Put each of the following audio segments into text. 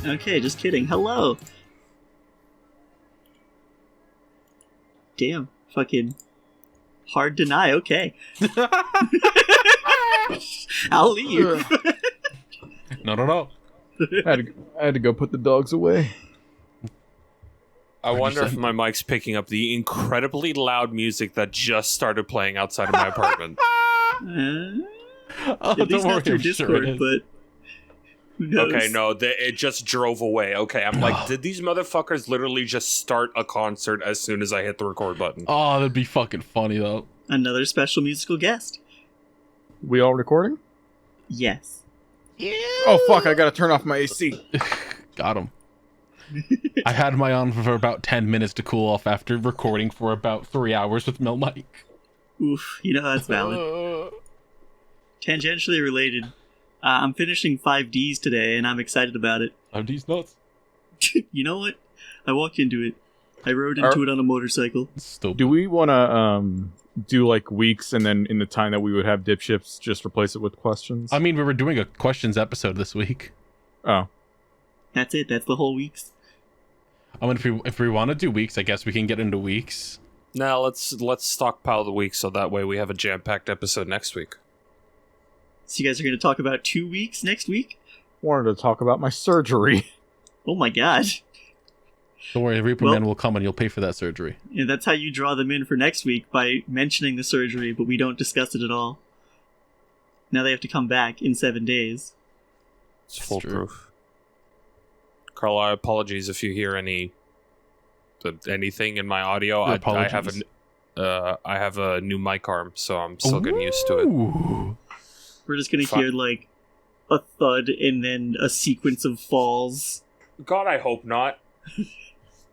Okay, just kidding. Hello. Damn, fucking hard deny. Okay. I'll leave. No. I had to go put the dogs away. I wonder if my mic's picking up the incredibly loud music that just started playing outside of my apartment. At least not through Discord, but who knows? Okay, no, it just drove away. Okay, I'm like, did these motherfuckers literally just start a concert as soon as I hit the record button? Oh, that'd be fucking funny, though. Another special musical guest. We all recording? Yes. Yeah. Oh, fuck, I gotta turn off my AC. Got him. I had my on for about 10 minutes to cool off after recording for about 3 hours with Mel Mike. Oof, you know that's valid. Tangentially related, I'm finishing 5Ds today, and I'm excited about it. 5D's nuts. You know what? I walked into it. I rode into it on a motorcycle. Stupid. Do we want to do like weeks, and then in the time that we would have DipShips, just replace it with questions? I mean, we were doing a questions episode this week. Oh. That's it. That's the whole week's. I mean, if we want to do weeks, I guess we can get into weeks. Now let's stockpile the week so that way we have a jam-packed episode next week. So you guys are going to talk about 2 weeks next week? Wanted to talk about my surgery. Oh my god. Don't worry, Reaper Man will come and you'll pay for that surgery. Yeah, that's how you draw them in for next week, by mentioning the surgery, but we don't discuss it at all. Now they have to come back in 7 days. It's foolproof. Carl, apologies if you hear anything in my audio. I have a new mic arm, so I'm still getting used to it. We're just gonna hear like a thud and then a sequence of falls. God, I hope not.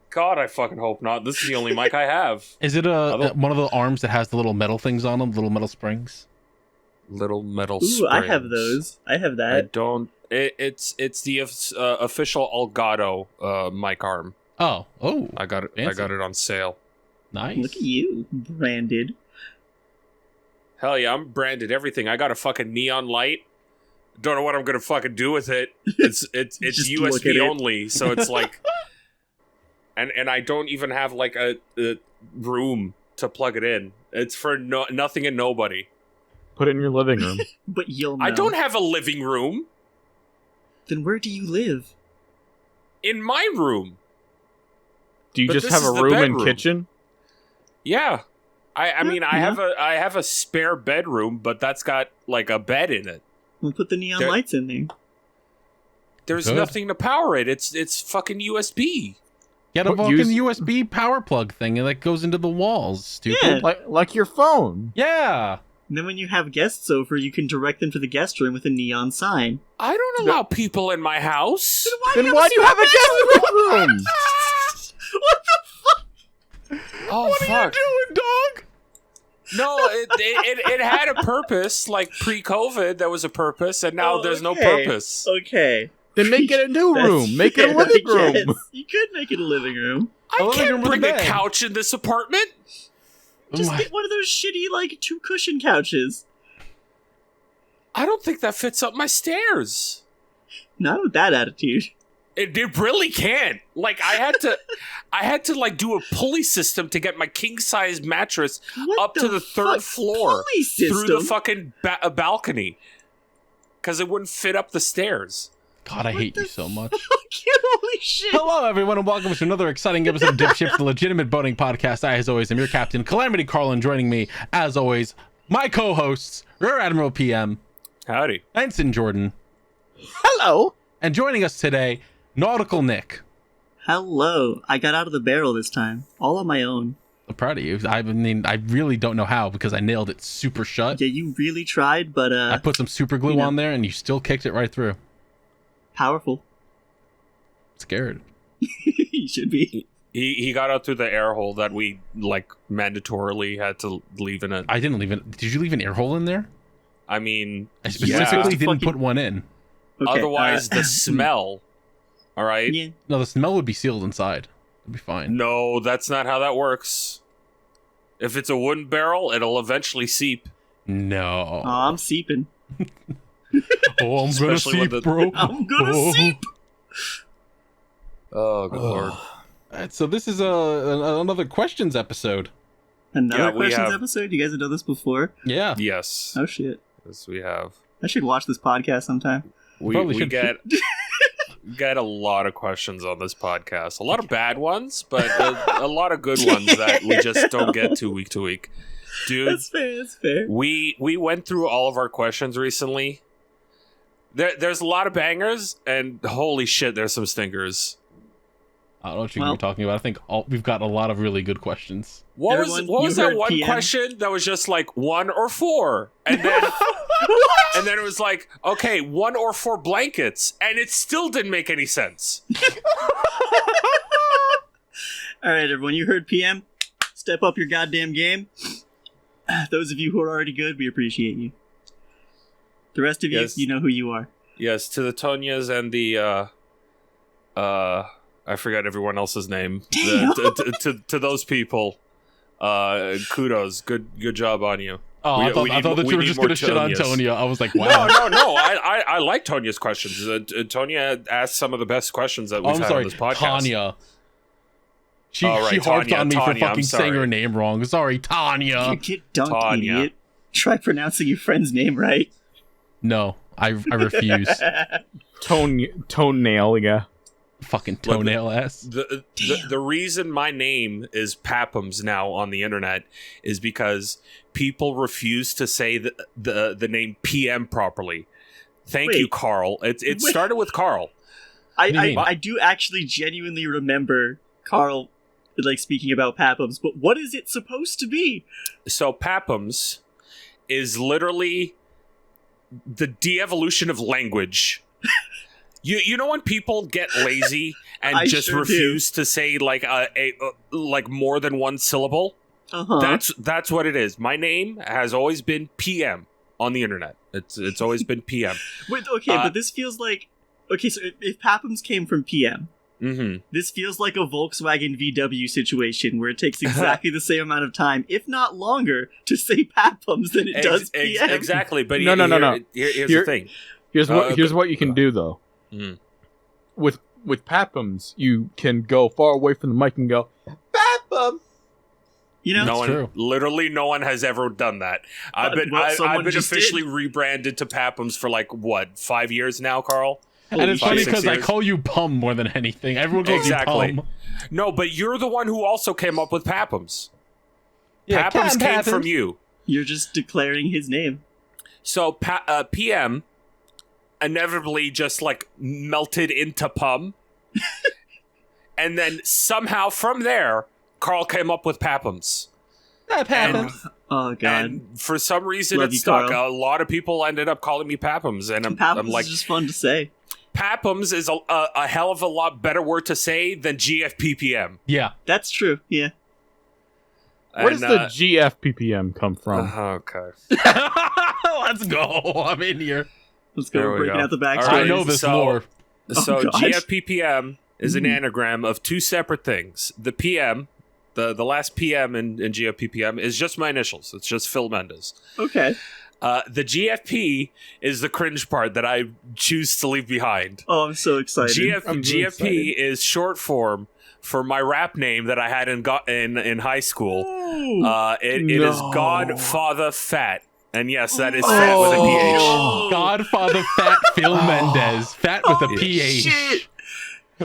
God, I fucking hope not. This is the only mic I have. Is it one of the arms that has the little metal things on them, little metal springs? Little metal springs. springs. I have those. I have that. I don't. It's the official Elgato mic arm. Oh. I got it. Fancy. I got it on sale. Nice. Look at you, branded. Hell yeah, I'm branded everything. I got a fucking neon light. Don't know what I'm gonna fucking do with it. It's USB only, so it's like, and I don't even have like a room to plug it in. It's for nothing and nobody. Put it in your living room. But you'll know. I don't have a living room. Then where do you live? In my room. Do you just have a room and kitchen? Yeah. I mean, I have a spare bedroom, but that's got like a bed in it. We'll put the neon lights in there. There's nothing to power it. It's fucking USB. Get a fucking USB power plug thing that goes into the walls, stupid. Yeah. Like your phone. Yeah. And then when you have guests over, you can direct them to the guest room with a neon sign. I don't allow people in my house. Then why do you have a guest room? What the fuck? Oh, what fuck. are you doing, dog? No, it had a purpose. Like pre-COVID, there was a purpose, and now there's no purpose. Okay. Then make it a new room. Make it a living room. You could make it a living room. I can't bring a couch in this apartment. Just get one of those shitty, like, 2-cushion couches. I don't think that fits up my stairs. Not with that attitude. It really can't. Like, I had to like do a pulley system to get my king-size mattress up to the third floor through the fucking balcony. Because it wouldn't fit up the stairs. God, I hate you so much. Holy shit. Hello, everyone, and welcome to another exciting episode of DipShips, the legitimate boating podcast. I, as always, am your captain, Calamity Carl, and joining me, as always, my co-hosts, Rear Admiral PM. Howdy. Ensign Jordan. Hello. And joining us today, Nautical Nick. Hello. I got out of the barrel this time. All on my own. I'm proud of you. I mean, I really don't know how because I nailed it super shut. Yeah, you really tried, but I put some super glue on there and you still kicked it right through. Powerful. Scared. You should be. He got out through the air hole that we like mandatorily had to leave in it. I didn't leave it. Did you leave an air hole in there? I mean, I specifically didn't put one in. Okay, otherwise, the smell. All right. Yeah. No, the smell would be sealed inside. It'd be fine. No, that's not how that works. If it's a wooden barrel, it'll eventually seep. No. Oh, I'm seeping. Oh, I'm gonna Especially when seep, bro. I'm gonna seep. Oh, good lord. Alright, so this is another questions episode. Another Yeah, we questions have- episode? You guys have done this before? Yeah. Yes. Oh shit. Yes, we have. I should watch this podcast sometime. Probably We should. get a lot of questions on this podcast. A lot of bad ones, but a lot of good ones that we just don't get to week to week. Dude, That's fair, that's fair. we went through all of our questions recently. There's a lot of bangers, and holy shit, there's some stinkers. I don't know what you're talking about. I think we've got a lot of really good questions. What Everyone, was you that heard one PM? question that was just like 1 or 4? And then and then it was like, okay, 1 or 4 blankets, and it still didn't make any sense. Alright, everyone, you heard PM. Step up your goddamn game. Those of you who are already good, we appreciate you. The rest of Yes. you know who you are. Yes, to the Tonyas and the I forgot everyone else's name. Damn. To those people, kudos. Good job on you. Oh, I thought that you were just going to shit on Tonias. Tonya. I was like, wow. No. I like Tonya's questions. Tonya asked some of the best questions that we've had on this podcast. Tanya. She right, harped Tanya, on me for Tanya, I'm fucking saying sorry. her name wrong. Sorry, Tanya. You get dunked, Tanya. idiot. Try pronouncing your friend's name right. No, I refuse. Toenail, yeah. Fucking toenail ass. The reason my name is Papums now on the internet is because people refuse to say the name PM properly. Thank you, Wait. Carl. It Wait. started with Carl. do you I mean? I do actually genuinely remember Carl like speaking about Papums, but what is it supposed to be? So Papums is literally the de-evolution of language. You know when people get lazy and I just sure refuse to say like like more than one syllable? Uh-huh. That's what it is. My name has always been PM on the internet. It's always been PM. Wait, okay, but this feels like okay, so if Papums came from PM, Mm-hmm. this feels like a Volkswagen VW situation where it takes exactly the same amount of time, if not longer, to say Papums than it does PM. Exactly, but No. Here's Here- the thing. Here's what you can do though. Mm. With Papums, you can go far away from the mic and go Papum. You know, No one, true. literally, no one has ever done that. I've been someone just officially did. rebranded to Papums for like what 5 years now, Carl. And it's Holy funny 5, 6 because I years. call you Pum more than anything. Everyone calls Exactly. you Pum. No, but you're the one who also came up with Papums. Yeah, Papums came Papums. from you. you're just declaring his name. So PM inevitably just like melted into Pum. And then somehow from there, Carl came up with Papums. And, Oh god. and for some reason Love it you, stuck. Carl. A lot of people ended up calling me Papums. And I'm Papums like, is just fun to say. Papums is a hell of a lot better word to say than GFPPM. Yeah. That's true. Yeah. Where does the GFPPM come from? Okay. Let's go. I'm in here. Let's There go we breaking go. out the All backstory. right. I know this so- lore. So gosh. GFPPM is an anagram of 2 separate things. The PM, the last PM in GFPPM is just my initials. It's just Phil Mendes. Okay. The GFP is the cringe part that I choose to leave behind. Oh, I'm so excited. I'm really GFP excited. is short form for my rap name that I had in high school. It is No. Godfather Fat. And yes, that is fat with a PH. Oh. Godfather Fat Phil Mendez. Fat with a Holy PH. shit.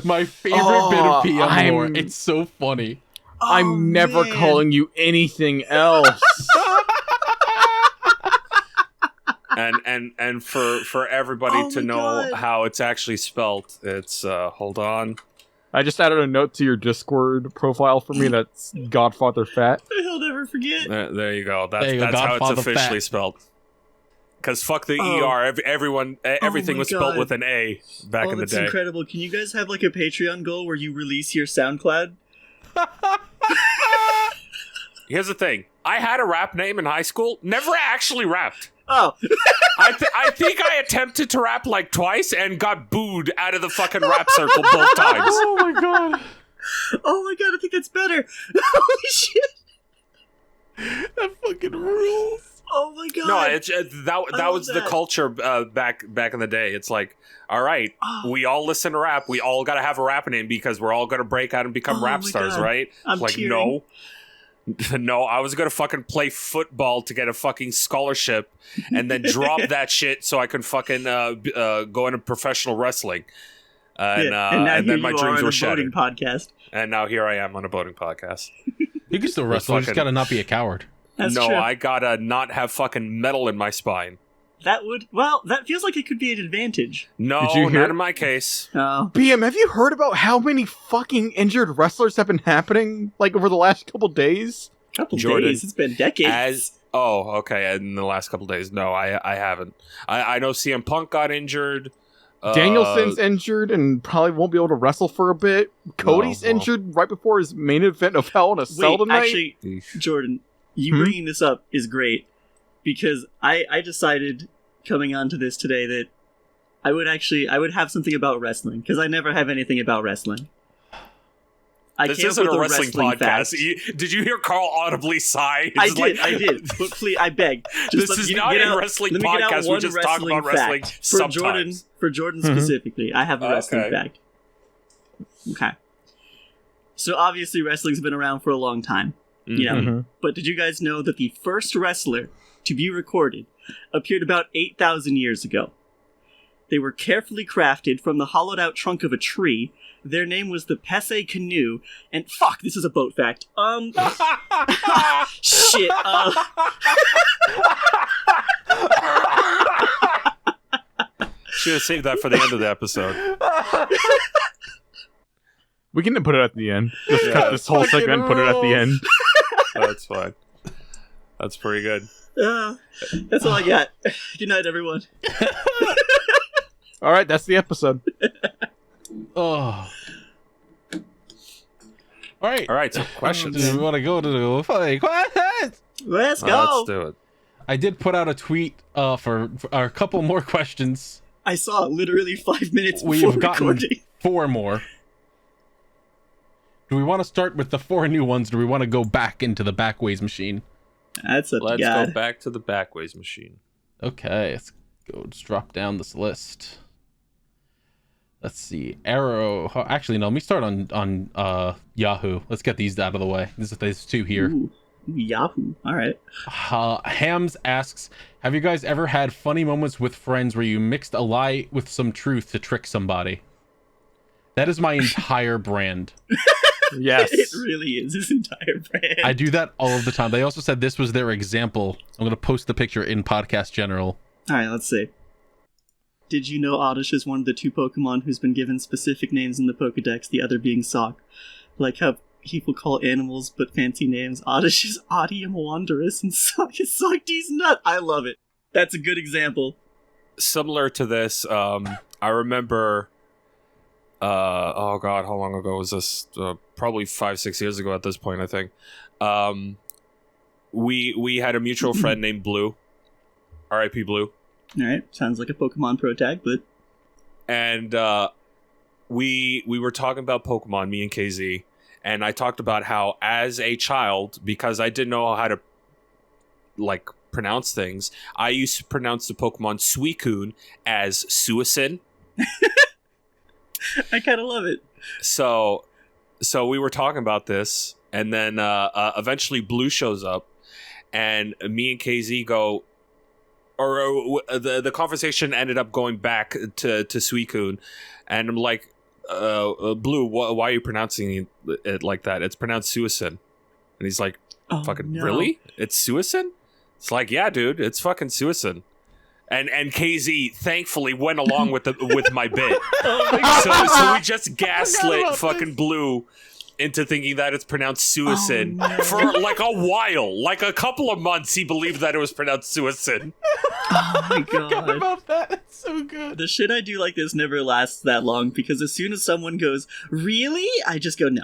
My favorite bit of PM I'm- lore. It's so funny. I'm Oh, never man. calling you anything else. And for everybody Oh to my know God. how it's actually spelt, it's hold on. I just added a note to your Discord profile for me that's Godfather Fat. He'll never forget. There you go. That's, There you go, that's how it's Godfather officially Fat. spelled. Because fuck the ER. Everything my was spelled God. with an A back in the That's day. incredible. Can you guys have like a Patreon goal where you release your SoundCloud? Here's the thing. I had a rap name in high school. Never actually rapped. Oh, I think I attempted to rap like twice and got booed out of the fucking rap circle both times. Oh my god. oh my god! I think that's better. Holy shit! That fucking rules. Oh my god! No, that was the culture back in the day. It's like, all right, we all listen to rap. We all got to have a rap name because we're all gonna break out and become rap my stars, God. right? I'm Like, tearing. no, I was gonna fucking play football to get a fucking scholarship, and then drop that shit so I could fucking go into professional wrestling. And now then here my you dreams are were on a boating shattered. podcast. And now here I am on a boating podcast. You can still wrestle. You just fucking- gotta not be a coward. That's no, true. I gotta not have fucking metal in my spine. That feels like it could be an advantage. No, Did you hear- not in my case. Oh, BM, have you heard about how many fucking injured wrestlers have been happening, like, over the last couple days? couple Jordan, days. It's been decades. Okay. In the last couple days, no, I haven't. I know CM Punk got injured. Danielson's injured and probably won't be able to wrestle for a bit. Cody's well. injured right before his main event of Hell in a Cell Wait, tonight. actually, Jordan, you bringing this up is great because I decided coming onto this today that I would have something about wrestling because I never have anything about wrestling. This came up isn't with a wrestling podcast. fact. Did you hear Carl audibly sigh? I It's did, like- I did. But please, I beg. This let is me not get a out- wrestling let me get out podcast. We one just talk about wrestling fact. sometimes. For Jordan Mhm. specifically, I have a wrestling Okay. fact. Okay. So obviously wrestling's been around for a long time. You know, Mhm. but did you guys know that the first wrestler to be recorded appeared about 8,000 years ago? They were carefully crafted from the hollowed out trunk of a tree. Their name was the Pesse Canoe, and fuck, this is a boat fact. Shit. Should have saved that for the end of the episode. We can put it at the end. Just cut this whole Fucking segment and put it at the end. That's fine. That's pretty good. That's all I got. Good night, everyone. Alright, that's the episode. Oh. All right. So questions. Do we want to go to the funny questions? Let's go. Let's do it. I did put out a tweet for a couple more questions. I saw it literally 5 minutes before We've gotten recording. 4 more. Do we want to start with the 4 new ones? Or do we want to go back into the backways machine? That's up to Let's God. go back to the backways machine. Okay, let's go. Let's drop down this list. Let's see. Arrow. Actually, no. Let me start on Yahoo. Let's get these out of the way. There's 2 here. Ooh, Yahoo. All right. Hams asks, have you guys ever had funny moments with friends where you mixed a lie with some truth to trick somebody? That is my entire brand. Yes. It really is his entire brand. I do that all of the time. They also said this was their example. I'm going to post the picture in Podcast General. All right, let's see. Did you know Oddish is one of the 2 Pokemon who's been given specific names in the Pokedex, the other being Sock? Like how people call animals but fancy names. Oddish is Odium Wanderous and Sock is Sockdee's Nut. I love it. That's a good example. Similar to this, I remember. Oh God, how long ago was this? Probably 5-6 years ago at this point, I think. We had a mutual friend named Blue. R.I.P. Blue. All right, sounds like a Pokemon Pro tag, but And we were talking about Pokemon, me and KZ, and I talked about how as a child, because I didn't know how to like pronounce things, I used to pronounce the Pokemon Suicune as Suicune. I kind of love it. So we were talking about this, and then eventually Blue shows up, and me and KZ go, or the conversation ended up going back to Suicune, and I'm like, Blue, why are you pronouncing it like that? It's pronounced Suicune. And he's like, Oh, fucking no. really? It's Suicune? It's like, yeah, dude, it's fucking Suicune. And KZ thankfully went along with my bit. So we just gaslit fucking Blue into thinking that it's pronounced Suicin for like a while. Like a couple of months he believed that it was pronounced Suicin. Oh my I forgot god. about that. It's so good. The shit I do like this never lasts that long because as soon as someone goes, really? I just go, no.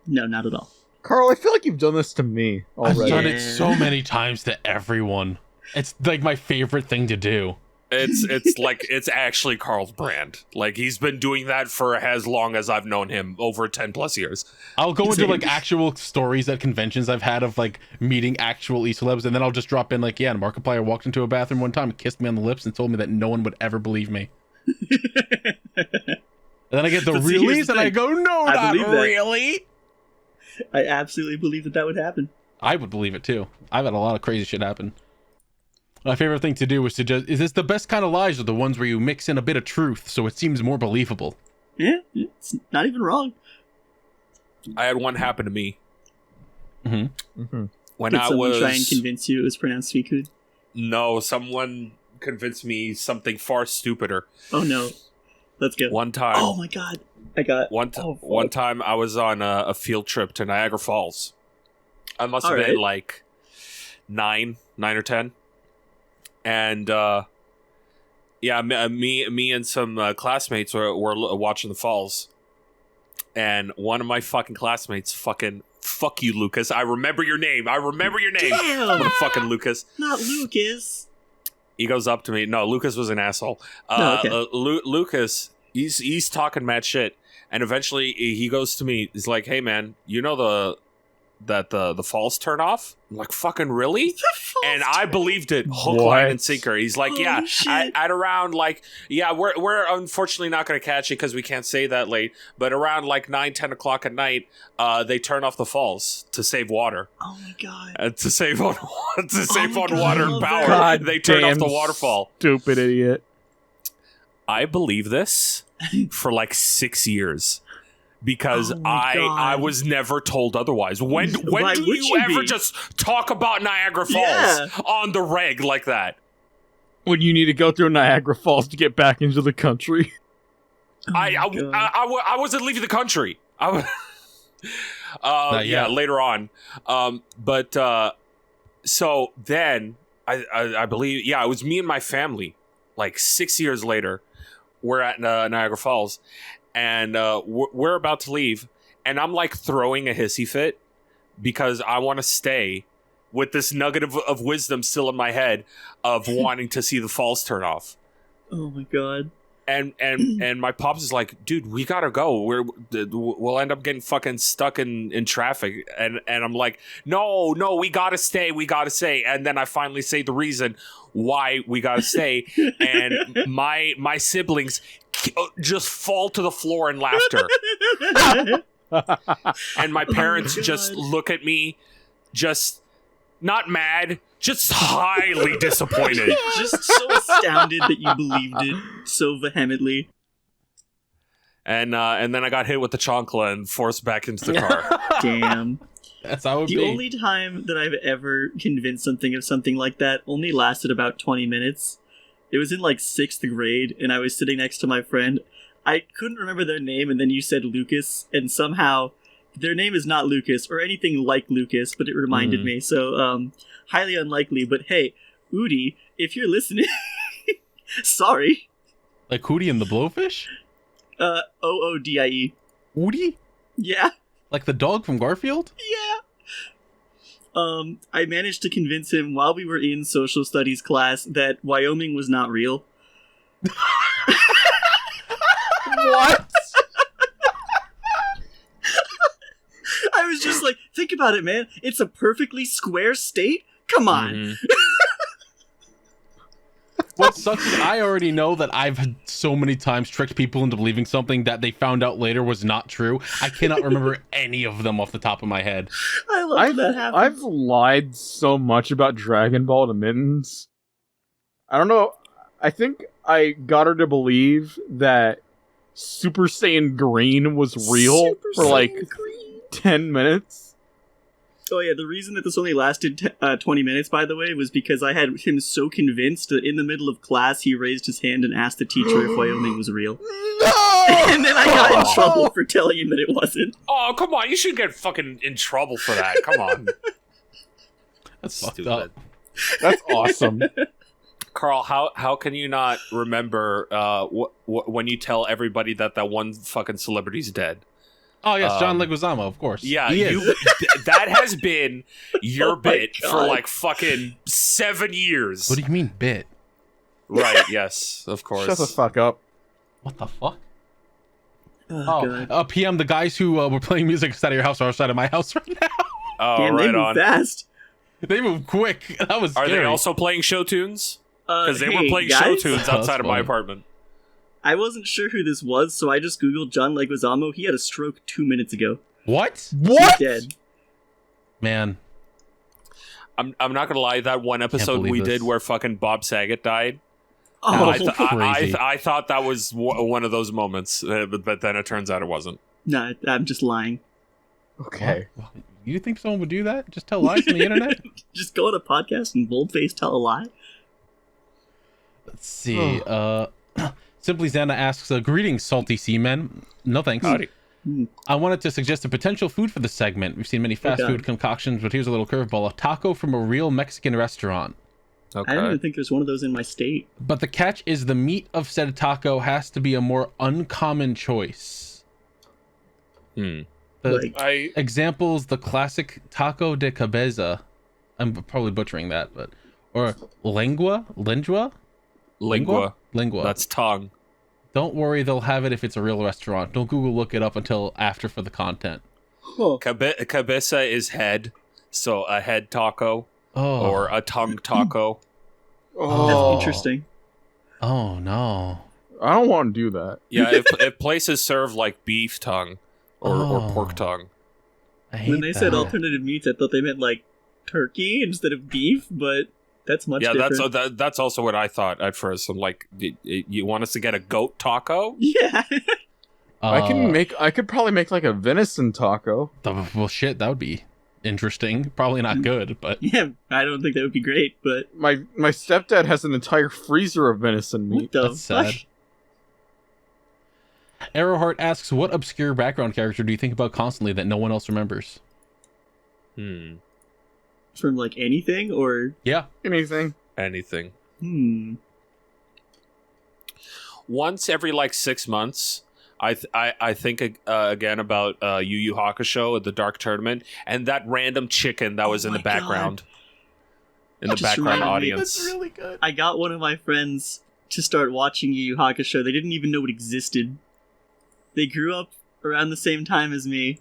No, not at all. Carl, I feel like you've done this to me I've already. done it so many times to everyone. It's like my favorite thing to do. It's like it's actually Carl's brand. Like he's been doing that for as long as I've known him, over 10 plus years. I'll go into like actual stories at conventions I've had of like meeting actual E-celebs, and then I'll just drop in like, yeah, Markiplier walked into a bathroom one time, kissed me on the lips, and told me that no one would ever believe me. And then I get the But see, here's release, the and I thing. go, no, I not believe that. really. I absolutely believe that would happen. I would believe it too. I've had a lot of crazy shit happen. My favorite thing to do is is this the best kind of lies, or the ones where you mix in a bit of truth so it seems more believable? Yeah, it's not even wrong. I had one happen to me Mm-hmm. when Did I someone was try and convince you it was pronounced Suicune? No, someone convinced me something far stupider. Oh no. Let's go. One time. Oh my god. I got One time I was on a field trip to Niagara Falls. I must have been like 9 or 10. And yeah, me and some classmates were watching the falls. And one of my fucking classmates fuck you, Lucas. I remember your name. Damn! Motherfucking Lucas. Not Lucas. He goes up to me. No, Lucas was an asshole. Okay. Lucas, he's talking mad shit. And eventually he goes to me. He's like, hey, man, you know that the falls turn off? I'm like, fucking really? And I believed it, hook, line, and sinker. He's like, yeah, at around like, yeah, we're unfortunately not going to catch it because we can't say that late. But around like 9-10 o'clock at night, they turn off the falls to save water. Oh my god. To save on God, water I and love power. that. They turn off Goddamn the waterfall. Stupid idiot. I believe this for like 6 years. Because Oh my God. I was never told otherwise. When Why do would you you ever be? just talk about Niagara Falls Yeah. on the reg like that? When you need to go through Niagara Falls to get back into the country. Oh my God. I wasn't leaving the country. I was, Not yeah, yet. later on. So then I believe, yeah, it was me and my family. Like 6 years later, we're at Niagara Falls. And we're about to leave, and I'm like throwing a hissy fit because I want to stay with this nugget of wisdom still in my head of wanting to see the falls turn off. Oh my god. And my pops is like, dude, we gotta go. We'll end up getting fucking stuck in traffic. And I'm like, no, we gotta stay. And then I finally say the reason why we gotta stay, and my siblings just fall to the floor in laughter. And my parents just look at me, just not mad, just highly disappointed. Just so astounded that you believed it so vehemently. And then I got hit with the chancla and forced back into the car. Damn. That's how it The be. only time that I've ever convinced something of something like that only lasted about 20 minutes. It was in like 6th grade, and I was sitting next to my friend. I couldn't remember their name, and then you said Lucas, and somehow their name is not Lucas or anything like Lucas, but it reminded me. So, highly unlikely. But hey, Udi, if you're listening, sorry. Like Hootie and the Blowfish? Oodie. Hootie? Yeah. Like the dog from Garfield? Yeah. I managed to convince him while we were in social studies class that Wyoming was not real. What? I was just like, think about it, man. It's a perfectly square state. Come on. Mhm. What sucks is I already know that I've so many times tricked people into believing something that they found out later was not true. I cannot remember any of them off the top of my head. I love when that happens. I've lied so much about Dragon Ball to Mittens. I don't know. I think I got her to believe that Super Saiyan Green was real Super for like Saiyan Green. 10 minutes. Oh yeah, the reason that this only lasted 20 minutes, by the way, was because I had him so convinced that in the middle of class he raised his hand and asked the teacher if Wyoming was real. No! And then I got in trouble for telling him that it wasn't. Oh, come on. You should get fucking in trouble for that. Come on. That's fucked Stupid. up. That's awesome. Carl, how can you not remember when you tell everybody that one fucking celebrity's dead? Oh yes, John Leguizamo, of course. Yeah, He is. that has been your Oh my bit God. for like fucking 7 years. What do you mean bit? Right, yes, of course. Shut the fuck up. What the fuck? Oh, God. PM, the guys who were playing music outside of your house are outside of my house right now. Oh, Damn, they right move on. fast. They move quick. That was Are scary. they also playing show tunes? Because they were Hey, playing show guys, tunes That's outside of my funny. apartment. I wasn't sure who this was, so I just googled John Leguizamo. He had a stroke 2 minutes ago. What? What? He's dead. Man. I'm not gonna lie, that one episode believe we this. did where fucking Bob Saget died, Oh, Crazy. I thought that was one of those moments, but then it turns out it wasn't. no, I'm just lying. Okay. What? You think someone would do that? Just tell lies on the internet? Just go on a podcast and boldface tell a lie. Let's see. Simply Xana asks, greetings, salty seamen. No thanks. Howdy. I wanted to suggest a potential food for the segment. We've seen many fast Okay. food concoctions, but here's a little curveball. A taco from a real Mexican restaurant. I don't even think there's one of those in my state. But the catch is the meat of said taco has to be a more uncommon choice. The Like, examples, the classic taco de cabeza. I'm probably butchering that, but... Or lingua? Lingua. Lingua. That's tongue. Don't worry, they'll have it if it's a real restaurant. Don't Google look it up until after for the content. huh. Cabeza is head, so a head taco Oh. or a tongue taco. Oh, That's interesting. Oh, no. I don't want to do that. Yeah, if places serve like beef tongue or pork tongue. I hate When they said that. alternative meats, I thought they meant like turkey instead of beef, but that's much different. That's also what I thought at first. I'm like, you want us to get a goat taco? Yeah. I could probably make like a venison taco. Well, shit, that would be interesting. Probably not good, but... Yeah, I don't think that would be great, but My stepdad has an entire freezer of venison what meat. the That's fuck? sad. Arrowheart asks, what obscure background character do you think about constantly that no one else remembers? From like anything or Yeah. Anything. Anything. Once every like 6 months, I think again about Yu Yu Hakusho at the Dark Tournament and that random chicken that was in my the background. In the Just background reminded me. audience. That's really good. I got one of my friends to start watching Yu Yu Hakusho. They didn't even know it existed. They grew up around the same time as me,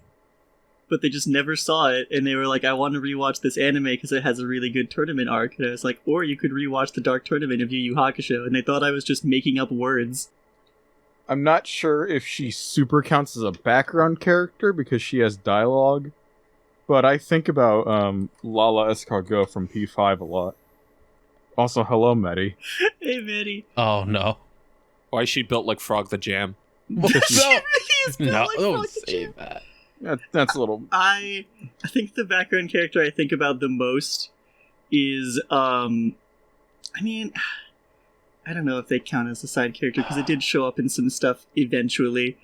but they just never saw it, and they were like, I want to rewatch this anime because it has a really good tournament arc. And I was like, or you could rewatch the Dark Tournament of Yu Yu Hakusho, and they thought I was just making up words. I'm not sure if she super counts as a background character because she has dialogue, but I think about Lala Escargot from P5 a lot. Also, hello, Metty. Hey, Metty. Oh, no. Why is she built like Frog the Jam? No. He's built No, like don't Frog the say Jam. that. That's a little... I think the background character I think about the most is I mean, I don't know if they count as a side character because it did show up in some stuff eventually.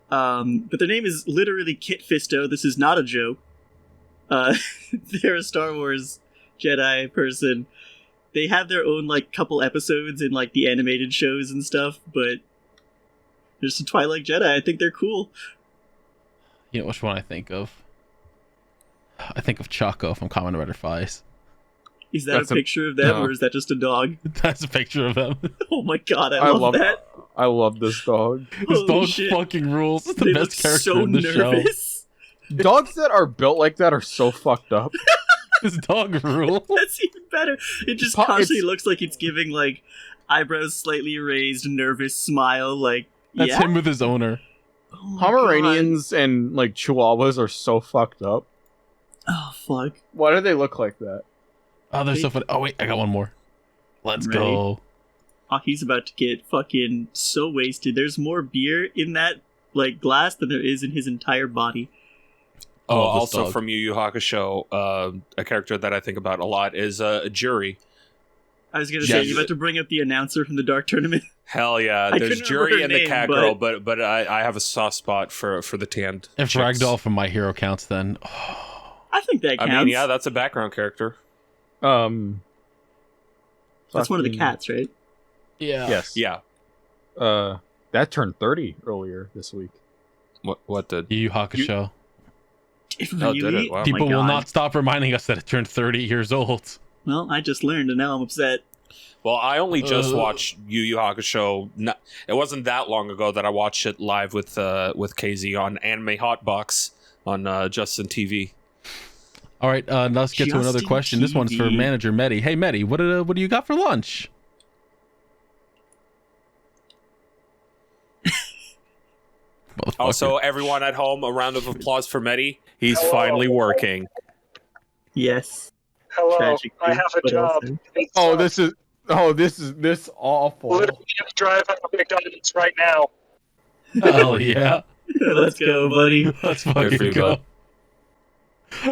But their name is literally Kit Fisto. This is not a joke. They're a Star Wars Jedi person. They have their own like couple episodes in like the animated shows and stuff, but there's a Twilight Jedi. I think they're cool. You know which one I think of? I think of Choco from Kamen Rider Fies. Is that That's a a- picture of them, no. or is that just a dog? That's a picture of him. Oh my god, I love that. I love this dog. This Holy dog shit. fucking rules. It's the They best look character so in the show. nervous. Dogs that are built like that are so fucked up. This dog rules. That's even better. It just Po- constantly it's- looks like it's giving like eyebrows slightly raised, nervous smile. Like That's yeah. him with his owner. Oh my Pomeranians and like Chihuahuas are so fucked up. God. Oh fuck. Why do they look like that? Oh, they're so funny. Oh, wait, I got one more. Let's go. Oh, he's about to get fucking so wasted. There's more beer in that like glass than there is in his entire body. Oh, love this also dog. from Yu Yu Hakusho, a character that I think about a lot is Jury. I was gonna say, you about to bring up the announcer from the Dark Tournament. Hell yeah, I there's couldn't Jury remember and her the name, cat girl, but I have a soft spot for the tanned. If chicks. Ragdoll from My Hero counts, then I think that counts. I mean, yeah, that's a background character. That's one of the fucking- cats, right? Yes. Yeah. That turned 30 earlier this week. What did? Yu Yu Hakusho. Oh, did it? Wow. People my will God. not stop reminding us that it turned 30 years old. Well, I just learned, and now I'm upset. Well, I only just watched Yu Yu Hakusho. It wasn't that long ago that I watched it live with KZ on Anime Hotbox on Justin TV. All right, let's get to another Justin question. This one's for TV. Manager Metty. Hey, Metty, what do you got for lunch? Also, everyone at home, a round of applause for Metty. He's finally working. Yes. Hello, Tragic, I have a but job. also- This awful. Literally just drive out of McDonald's right now. Hell yeah. Let's go, buddy. Let's Good for fucking you, go. bud.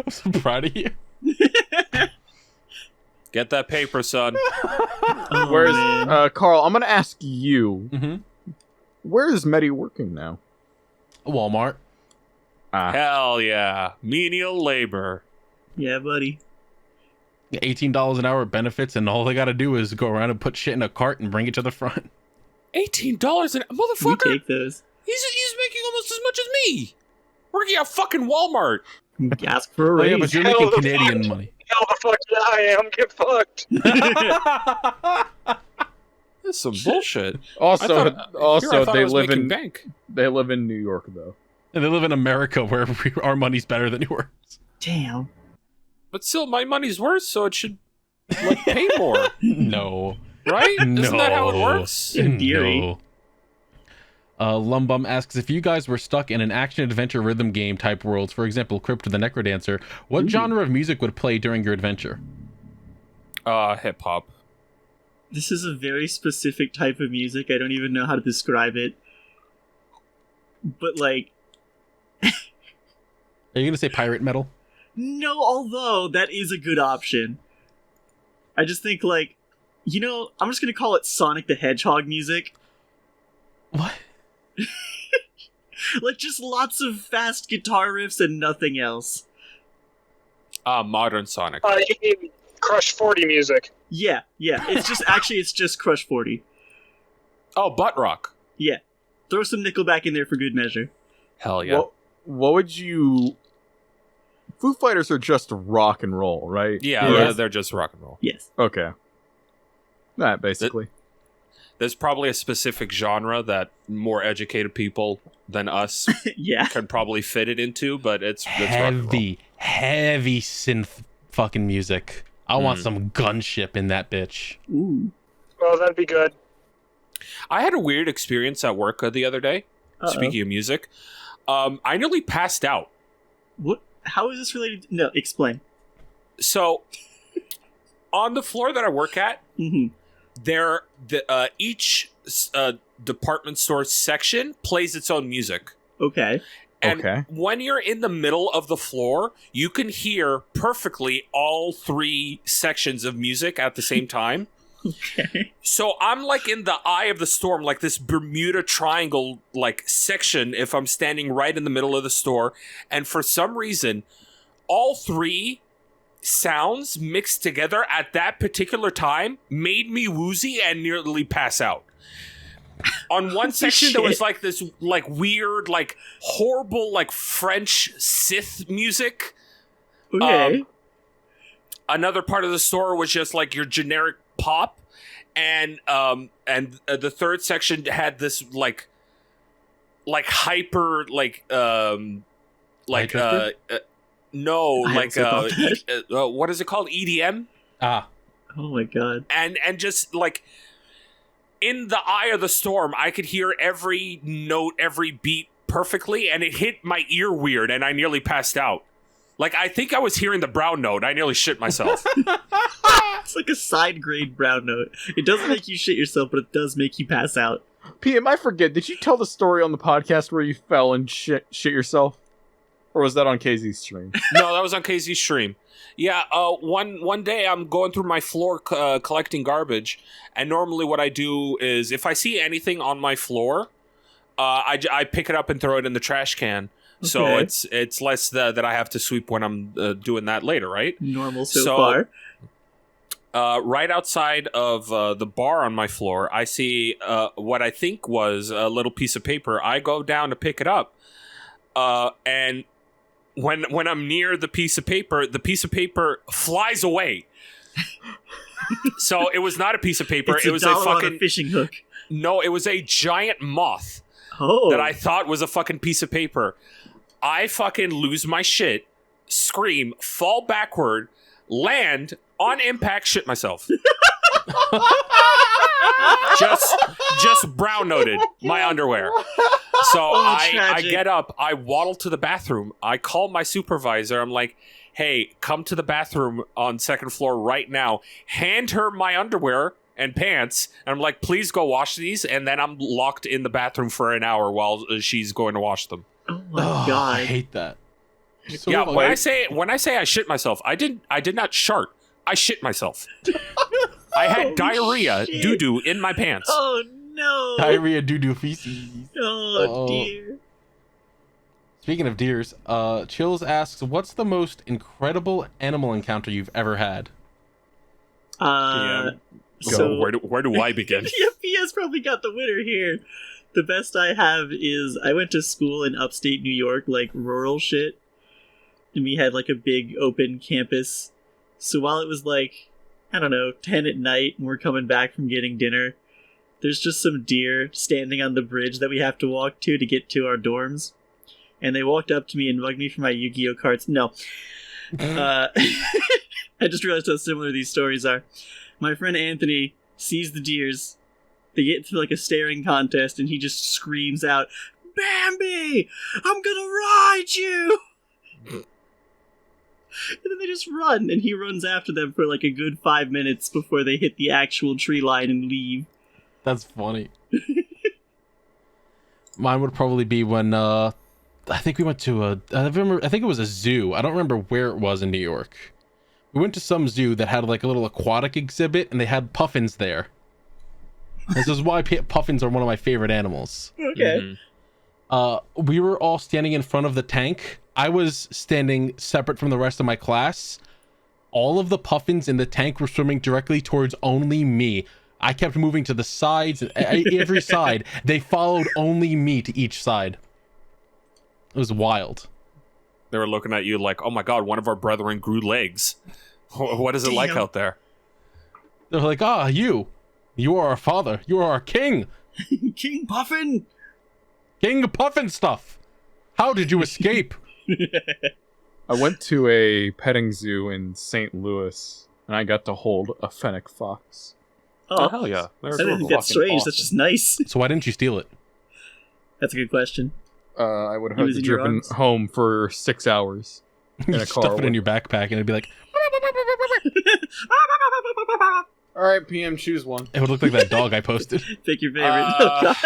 I'm so proud of you. Get that paper, son. Oh, Where's man. Carl? I'm gonna ask you. Mm-hmm. Where is Metty working now? Walmart. Hell yeah. Menial labor. Yeah, buddy. $18 an hour benefits, and all they got to do is go around and put shit in a cart and bring it to the front. $18 an We motherfucker. take those. He's making almost as much as me. Working at fucking Walmart. Ask for a Oh, yeah, raise. but you're Hell making the Canadian fuck. money. Hell the fuck yeah, I am. Get fucked. That's some bullshit. Also, I thought I was they live making in bank. New York though. And they live in America where our money's better than yours. Damn. But still, my money's worth, so it should like pay more, No. right? No. Isn't that how it works? In theory. No. Lumbum asks, if you guys were stuck in an action-adventure rhythm game type worlds, for example, Crypt of the Necrodancer, what genre of music would play during your adventure? Hip hop. This is a very specific type of music. I don't even know how to describe it. But, like, Are you going to say pirate metal? no, although that is a good option. I just think, like, you know, I'm just gonna call it Sonic the Hedgehog music. What? Like, just lots of fast guitar riffs and nothing else. Modern Sonic. You mean Crush 40 music. Yeah. It's just Crush 40. Oh, butt rock. Yeah. Throw some Nickelback in there for good measure. Hell yeah. What would you? Foo Fighters are just rock and roll, right? Yeah, Yes. they're just rock and roll. Yes. Okay. That basically. There's probably a specific genre that more educated people than us Yeah. can probably fit it into, but it's rock and roll. Heavy synth fucking music. I want some gunship in that bitch. Ooh. Well, that'd be good. I had a weird experience at work the other day. Uh-oh. Speaking of music, I nearly passed out. What? How is this related? No, explain. So, on the floor that I work at, Mm-hmm. each department store section plays its own music. Okay. And Okay. when you're in the middle of the floor, you can hear perfectly all three sections of music at the same time. Okay. So I'm like in the eye of the storm, like this Bermuda Triangle like section if I'm standing right in the middle of the store. And for some reason, all three sounds mixed together at that particular time made me woozy and nearly pass out. On one section, there was shit. like this like weird, like horrible, like French Sith music. Okay. Another part of the store was just like your generic pop, and the third section had this like hyper no I like also thought what is it called, EDM, Ah. Oh my god. and just like in the eye of the storm I could hear every note, every beat perfectly, and it hit my ear weird and I nearly passed out. Like, I think I was hearing the brown note. I nearly shit myself. It's like a side grade brown note. It doesn't make you shit yourself, but it does make you pass out. PM, I forget. Did you tell the story on the podcast where you fell and shit yourself? Or was that on KZ's stream? No, that was on KZ's stream. Yeah, one day I'm going through my floor collecting garbage, and normally what I do is if I see anything on my floor, I pick it up and throw it in the trash can. Okay. So it's less that I have to sweep when I'm doing that later, right? Normal so far. Right outside of the bar on my floor, I see what I think was a little piece of paper. I go down to pick it up, and when I'm near the piece of paper flies away. So it was not a piece of paper. It was a fucking fishing hook. No, it was a giant moth that I thought was a fucking piece of paper. I fucking lose my shit, scream, fall backward, land, on impact, shit myself. just brown noted my underwear. So I get up, I waddle to the bathroom, I call my supervisor, I'm like, hey, come to the bathroom on second floor right now, hand her my underwear and pants, and I'm like, please go wash these, and then I'm locked in the bathroom for an hour while she's going to wash them. Oh my god. I hate that. So yeah, when I say I shit myself, I did not shart. I shit myself. I had diarrhea, doo-doo in my pants. Oh no. Diarrhea, doo-doo, feces. Oh dear. Speaking of deers, Chills asks, what's the most incredible animal encounter you've ever had? So where do I begin? Yeah, Pia's probably got the winner here. The best I have is I went to school in upstate New York, like rural shit, and we had like a big open campus. So while it was like, I don't know, 10 at night and we're coming back from getting dinner, there's just some deer standing on the bridge that we have to walk to get to our dorms. And they walked up to me and mugged me for my Yu-Gi-Oh cards. No. I just realized how similar these stories are. My friend Anthony sees the deers. They get into like a staring contest and he just screams out, Bambi! I'm gonna ride you! And then they just run, and he runs after them for like a good 5 minutes before they hit the actual tree line and leave. That's funny. Mine would probably be when I think we went to I think it was a zoo. I don't remember where it was in New York. We went to some zoo that had like a little aquatic exhibit, and they had puffins there. This is why puffins are one of my favorite animals. Okay. Mm-hmm. We were all standing in front of the tank. I was standing separate from the rest of my class. All of the puffins in the tank were swimming directly towards only me. I kept moving to the sides, every side. They followed only me to each side. It was wild. They were looking at you like, oh my god, one of our brethren grew legs. What is it like out there? They're like, you are our father. You are our king. King Puffin. King Puffin stuff. How did you escape? I went to a petting zoo in St. Louis, and I got to hold a fennec fox. Oh, hell yeah. I didn't think that's strange. Awesome. That's just nice. So why didn't you steal it? That's a good question. I would have driven home for 6 hours in a car. Stuff it in your backpack, and it'd be like... Alright, PM, choose one. It would look like that dog I posted. Pick your favorite. Oh, God.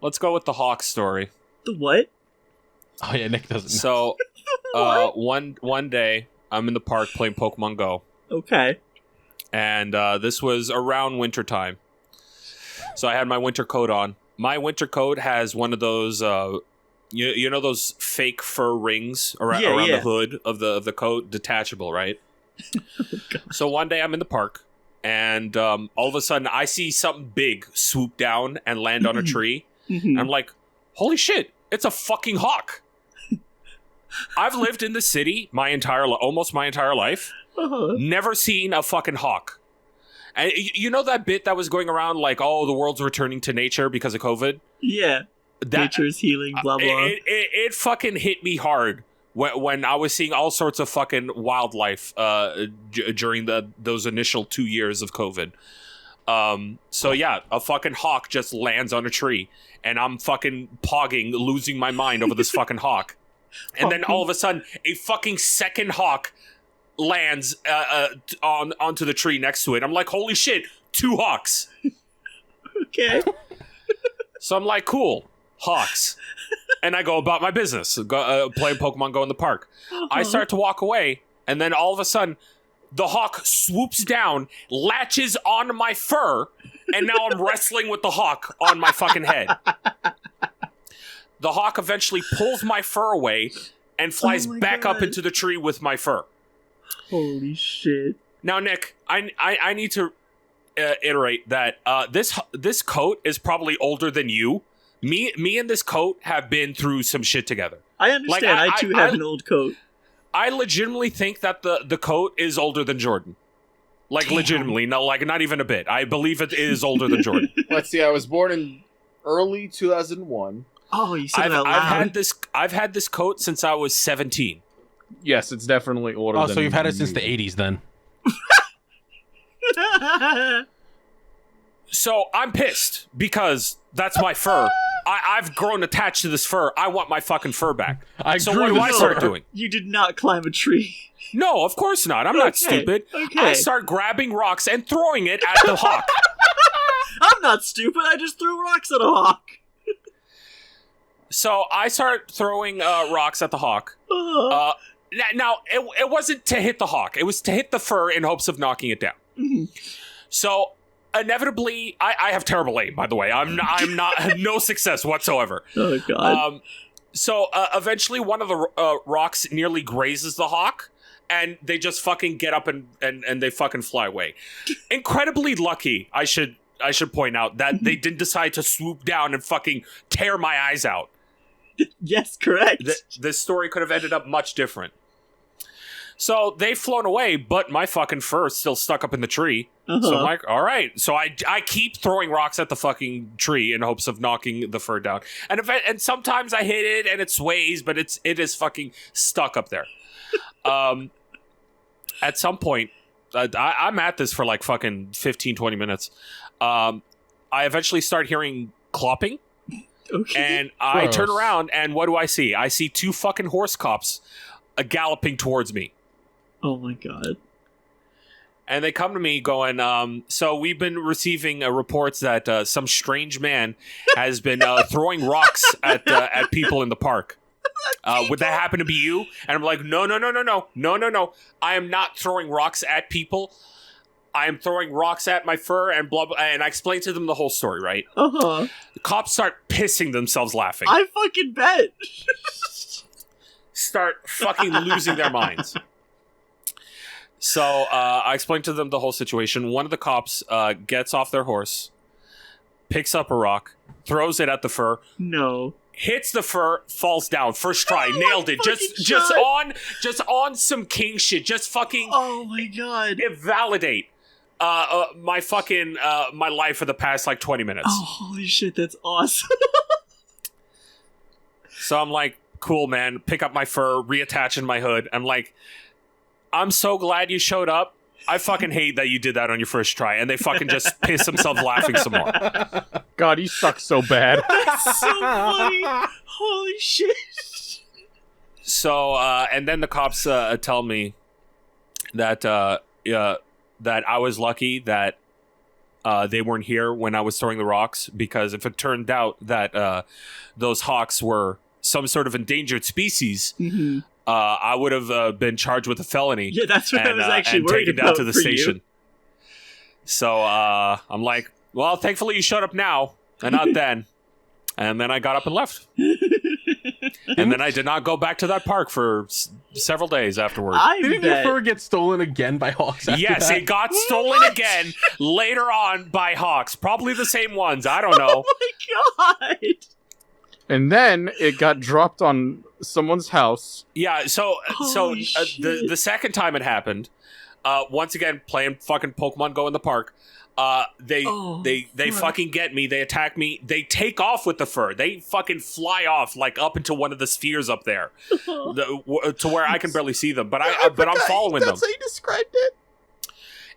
Let's go with the hawk story. The what? Oh yeah, Nick doesn't know. So, one day, I'm in the park playing Pokemon Go. Okay. And this was around winter time. So I had my winter coat on. My winter coat has one of those, you know those fake fur rings around the hood of the coat, detachable, right? So one day I'm in the park, and all of a sudden I see something big swoop down and land on a tree. And I'm like, holy shit, it's a fucking hawk. I've lived in the city almost my entire life. Never seen a fucking hawk. And you know that bit that was going around like, oh, the world's returning to nature because of COVID? Yeah. Nature's healing, blah, blah. It fucking hit me hard when I was seeing all sorts of fucking wildlife during those initial 2 years of COVID. So yeah, a fucking hawk just lands on a tree, and I'm fucking pogging, losing my mind over this fucking hawk. And then all of a sudden, a fucking second hawk lands onto the tree next to it. I'm like, holy shit, 2 hawks. Okay. So I'm like, cool. hawks. And I go about my business, playing Pokemon Go in the park. I start to walk away, and then all of a sudden, the hawk swoops down, latches onto my fur, and now I'm wrestling with the hawk on my fucking head. The hawk eventually pulls my fur away and flies back up into the tree with my fur. Holy shit. Now, Nick, I need to iterate that this coat is probably older than you. Me and this coat have been through some shit together. I understand. I too have an old coat. I legitimately think that the coat is older than Jordan. Like, damn. Legitimately, no, like not even a bit. I believe it is older than Jordan. Let's see. I was born in early 2001. Oh, you said that loud. I've had this coat since I was 17. Yes, it's definitely older. Oh, so you've had it since the 80s then. So I'm pissed because that's my fur. I've grown attached to this fur. I want my fucking fur back. So what do I start doing? You did not climb a tree. No, of course not. I'm not stupid. Okay. I start grabbing rocks and throwing it at the hawk. I'm not stupid. I just threw rocks at a hawk. So I start throwing rocks at the hawk. Now, it wasn't to hit the hawk. It was to hit the fur in hopes of knocking it down. Mm-hmm. So inevitably, I have terrible aim, by the way. I'm not no success whatsoever. Oh, God. So eventually one of the rocks nearly grazes the hawk, and they just fucking get up and they fucking fly away. Incredibly lucky, I should point out, that they didn't decide to swoop down and fucking tear my eyes out. Yes, correct. This story could have ended up much different. So they've flown away, but my fucking fur is still stuck up in the tree. So I'm like, all right. So I keep throwing rocks at the fucking tree in hopes of knocking the fur down. And sometimes I hit it and it sways, but it is fucking stuck up there. At some point, I'm at this for like fucking 15, 20 minutes. I eventually start hearing clopping. Okay. And I turn around, and what do I see? I see two fucking horse cops galloping towards me. Oh my God. And they come to me going, so we've been receiving reports that some strange man has been throwing rocks at people in the park. Would that happen to be you? And I'm like, no. I am not throwing rocks at people. I am throwing rocks at my fur and blah, blah, and I explained to them the whole story, right? The cops start pissing themselves laughing. I fucking bet. Start fucking losing their minds. So I explained to them the whole situation. One of the cops gets off their horse, picks up a rock, throws it at the fur. No. Hits the fur, falls down. First try, nailed it. Just on some king shit. Just fucking. Oh my God. Validate my fucking my life for the past like 20 minutes. Oh, holy shit, that's awesome. So I'm like, cool, man. Pick up my fur, reattach in my hood. I'm like, I'm so glad you showed up. I fucking hate that you did that on your first try. And they fucking just piss themselves laughing some more. God, you suck so bad. That's so funny. Holy shit. So, and then the cops tell me that that I was lucky that they weren't here when I was throwing the rocks, because if it turned out that those hawks were some sort of endangered species, I would have been charged with a felony. Yeah, that's what I was actually worried taken about down to the for station. You. So I'm like, well, thankfully you showed up now and not then. And then I got up and left. And then I did not go back to that park for several days afterward. Didn't your fur get stolen again by hawks after Yes, that? it got stolen again later on by hawks. Probably the same ones. I don't know. Oh my God. And then it got dropped on someone's house. Yeah, so shit. the second time it happened, once again playing fucking Pokemon Go in the park, they fucking get me. They attack me. They take off with the fur. They fucking fly off like up into one of the spheres up there, to where I can barely see them. But I'm following them. That's how you described it.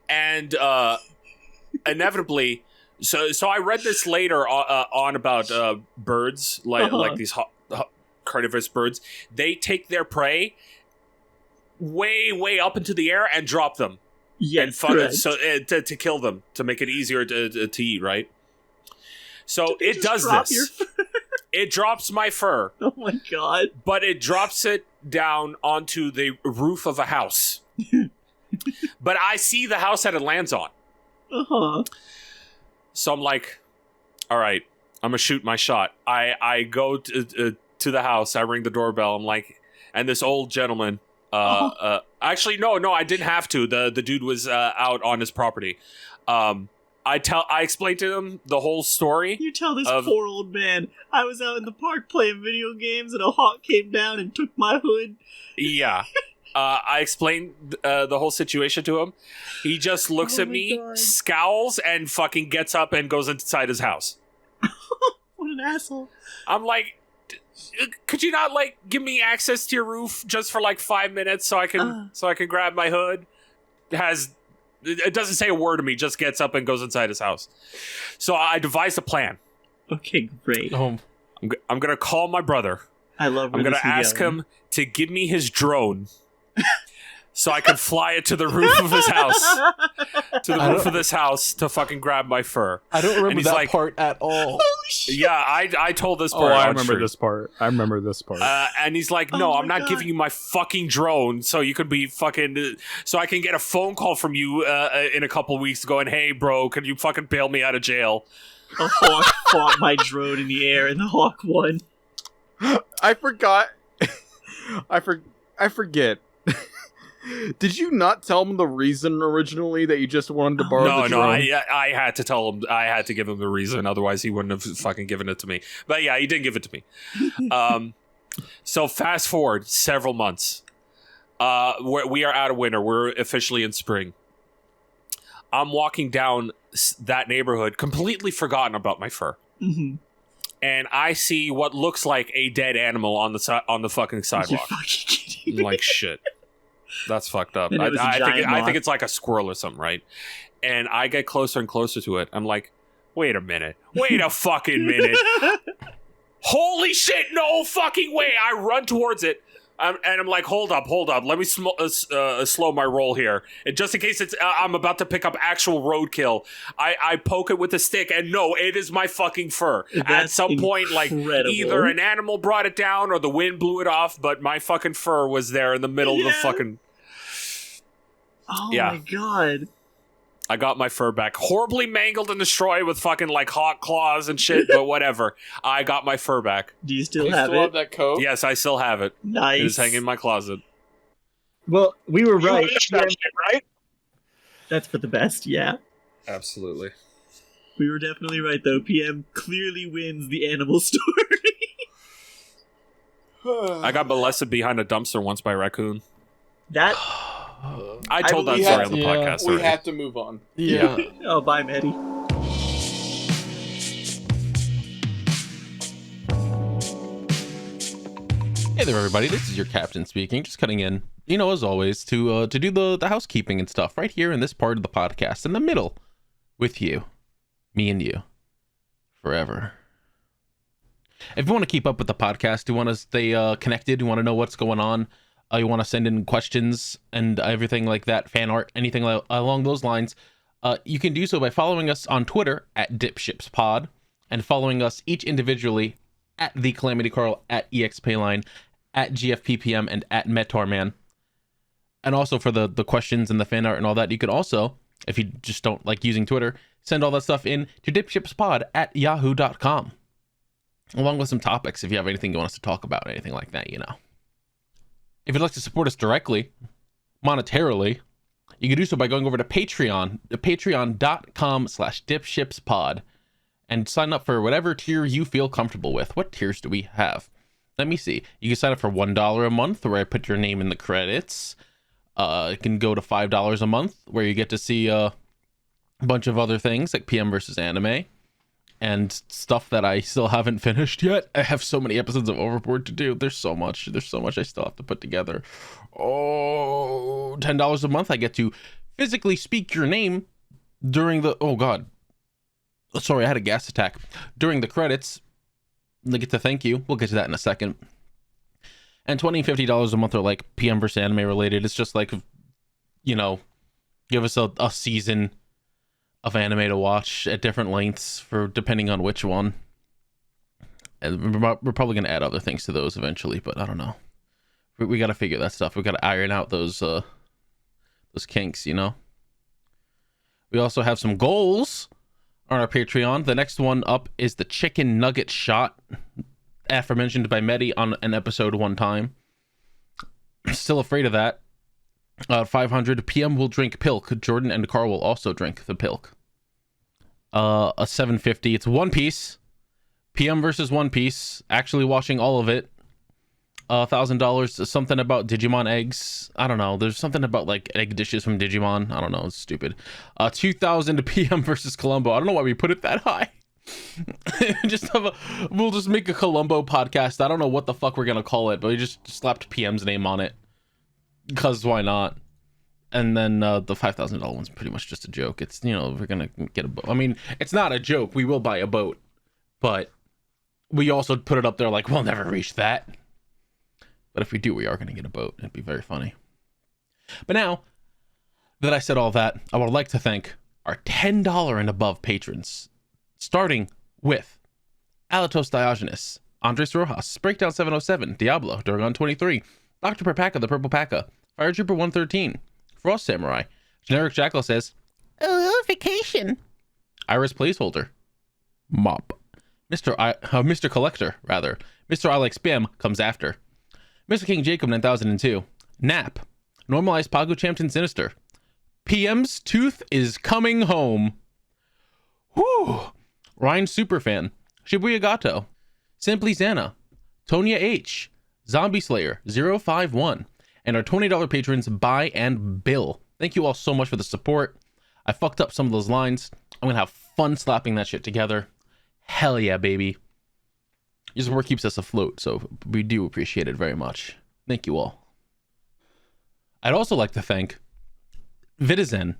And inevitably, so I read this later on about birds, like these carnivorous birds. They take their prey way up into the air and drop them. Yes, so to kill them, to make it easier to eat, right? So it does this. It drops my fur. Oh my god. But it drops it down onto the roof of a house. But I see the house that it lands on. Uh-huh. So I'm like, all right, I'm going to shoot my shot. I go to the house. I ring the doorbell. I'm like, and this old gentleman, actually, no, I didn't have to. The dude was out on his property. I explained to him the whole story. You tell this poor old man, I was out in the park playing video games and a hawk came down and took my hood. Yeah. I explained the whole situation to him. He just looks at me, scowls, and fucking gets up and goes inside his house. What an asshole. I'm like, could you not, like, give me access to your roof just for, like, 5 minutes so I can grab my hood? It doesn't say a word to me, just gets up and goes inside his house. So I devised a plan. Okay, great. I'm going to call my brother. I love I'm going to ask him to give me his drone so I can fly it to the roof of his house. To the roof of this house to fucking grab my fur. I don't remember that part at all. Holy shit. Yeah, I told this part. I remember this part. And he's like, no, I'm not giving you my fucking drone so you can be fucking... So I can get a phone call from you in a couple of weeks going, hey, bro, can you fucking bail me out of jail? A hawk fought my drone in the air and the hawk won. I forgot. I forget. Did you not tell him the reason originally that you just wanted to borrow the drone? No, I had to tell him. I had to give him the reason. Otherwise, he wouldn't have fucking given it to me. But yeah, he didn't give it to me. So fast forward several months. We are out of winter. We're officially in spring. I'm walking down that neighborhood, completely forgotten about my fur. Mm-hmm. And I see what looks like a dead animal on the fucking sidewalk. You're fucking kidding me. I'm like, shit. That's fucked up. And it was a I giant think it's like a squirrel or something, right? And I get closer and closer to it. I'm like, wait a minute. Wait a fucking minute. Holy shit, no fucking way. I run towards it. And I'm like, hold up. Let me slow my roll here. And just in case I'm about to pick up actual roadkill, I poke it with a stick, and no, it is my fucking fur. At some point, like, either an animal brought it down or the wind blew it off, but my fucking fur was there in the middle of the fucking... Oh my god. I got my fur back. Horribly mangled and destroyed with fucking, like, hawk claws and shit, but whatever. I got my fur back. Do you still have it? That coat? Yes, I still have it. Nice. It is hanging in my closet. Well, we were right. That shit, right? That's for the best, yeah. Absolutely. We were definitely right, though. PM clearly wins the animal story. I got molested behind a dumpster once by a raccoon. That... I told that story on the podcast already. We have to move on. Yeah. Oh, bye, Metty. Hey there, everybody. This is your captain speaking. Just cutting in, as always, to do the housekeeping and stuff right here in this part of the podcast, in the middle, with you, me and you, forever. If you want to keep up with the podcast, you want to stay connected, you want to know what's going on, you want to send in questions and everything like that, fan art, anything along those lines, you can do so by following us on Twitter at DipShipsPod and following us each individually at The Calamity Carl, at EXPayline, at GFPPM, and at Metarman. And also for the questions and the fan art and all that, you can also, if you just don't like using Twitter, send all that stuff in to DipShipsPod at yahoo.com. Along with some topics if you have anything you want us to talk about, anything like that, If you'd like to support us directly, monetarily, you can do so by going over to Patreon, patreon.com/DipShipsPod, and sign up for whatever tier you feel comfortable with. What tiers do we have? Let me see. You can sign up for $1 a month, where I put your name in the credits. It can go to $5 a month, where you get to see a bunch of other things, like PM versus Anime, and stuff that I still haven't finished yet. I have so many episodes of Overboard to do. There's so much I still have to put together. Oh, $10 a month, I get to physically speak your name during the... Oh, God. Sorry, I had a gas attack. During the credits, I get to thank you. We'll get to that in a second. And $20 and $50 a month are like PM versus Anime related. It's just like, give us a season of anime to watch at different lengths for depending on which one. And we're probably going to add other things to those eventually, but I don't know. We got to figure that stuff. We got to iron out those kinks, you know? We also have some goals on our Patreon. The next one up is the chicken nugget shot, aforementioned by Metty on an episode one time. Still afraid of that. 500 PM will drink pilk. Jordan and Carl will also drink the pilk. A 750. It's One Piece. PM versus One Piece. Actually watching all of it. $1,000. Something about Digimon eggs. I don't know. There's something about like egg dishes from Digimon. I don't know. It's stupid. 2,000 PM versus Columbo. I don't know why we put it that high. We'll just make a Columbo podcast. I don't know what the fuck we're gonna call it, but we just slapped PM's name on it because why not? And then the $5,000 one's pretty much just a joke. It's, you know, we're gonna get a boat. I mean, it's not a joke. We will buy a boat, but we also put it up there like we'll never reach that. But if we do, we are gonna get a boat. It'd be very funny. But now that I said all that, I would like to thank our $10 and above patrons, starting with Alatos Diogenes, Andres Rojas, Breakdown 707, Diablo, Durgon 23, Dr. Perpaka, the Purple Paka, Fire Trooper 113, Frost Samurai, Generic Jackal says, "Oh, vacation." Iris Placeholder, Mop, Mr. Collector, rather. Mr. I Like Spam comes after. Mr. King Jacob 9002, Nap, Normalized Pagu Champton Sinister, PM's Tooth is coming home. Whew. Ryan Superfan, Shibuya Gato, Simply Xana, Tonya H, Zombie Slayer 051, and our $20 patrons Buy and Bill. Thank you all so much for the support. I fucked up some of those lines. I'm gonna have fun slapping that shit together. Hell yeah, baby. Your support keeps us afloat, so we do appreciate it very much. Thank you all. I'd also like to thank Vidazen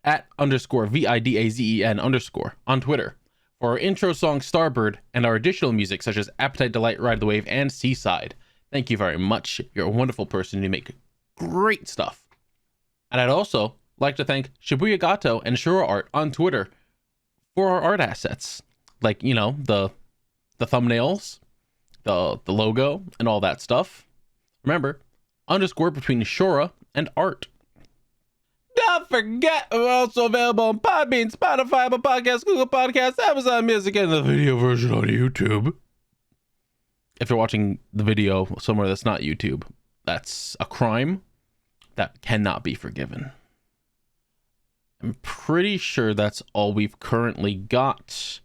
@_VIDAZEN_ on Twitter for our intro song Starbird and our additional music such as Appetite Delight, Ride the Wave, and Seaside. Thank you very much. You're a wonderful person. You make great stuff. And I'd also like to thank Shibuya Gato and Shura Art on Twitter for our art assets. Like, you know, the thumbnails, the logo, and all that stuff. Remember, _ between Shura and art. Don't forget, we're also available on Podbean, Spotify, Apple Podcasts, Google Podcasts, Amazon Music, and the video version on YouTube. If you're watching the video somewhere that's not YouTube, that's a crime that cannot be forgiven. I'm pretty sure that's all we've currently got.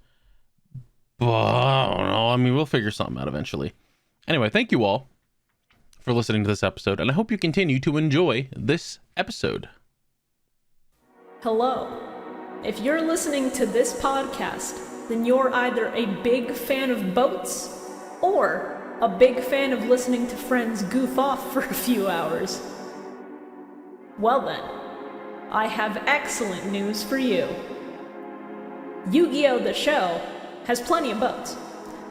But I don't know. I mean, we'll figure something out eventually. Anyway, thank you all for listening to this episode, and I hope you continue to enjoy this episode. Hello. If you're listening to this podcast, then you're either a big fan of boats or a big fan of listening to friends goof off for a few hours. Well then, I have excellent news for you. Yu-Gi-Oh! The Show has plenty of boats.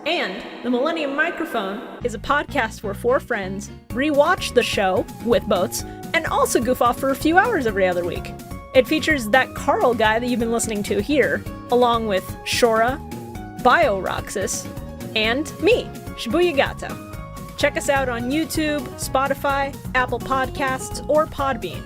And the Millennium Microphone is a podcast where four friends rewatch the show with boats and also goof off for a few hours every other week. It features that Carl guy that you've been listening to here, along with Shora, BioRoxas, and me, Shibuya Gato. Check us out on YouTube, Spotify, Apple Podcasts, or Podbean.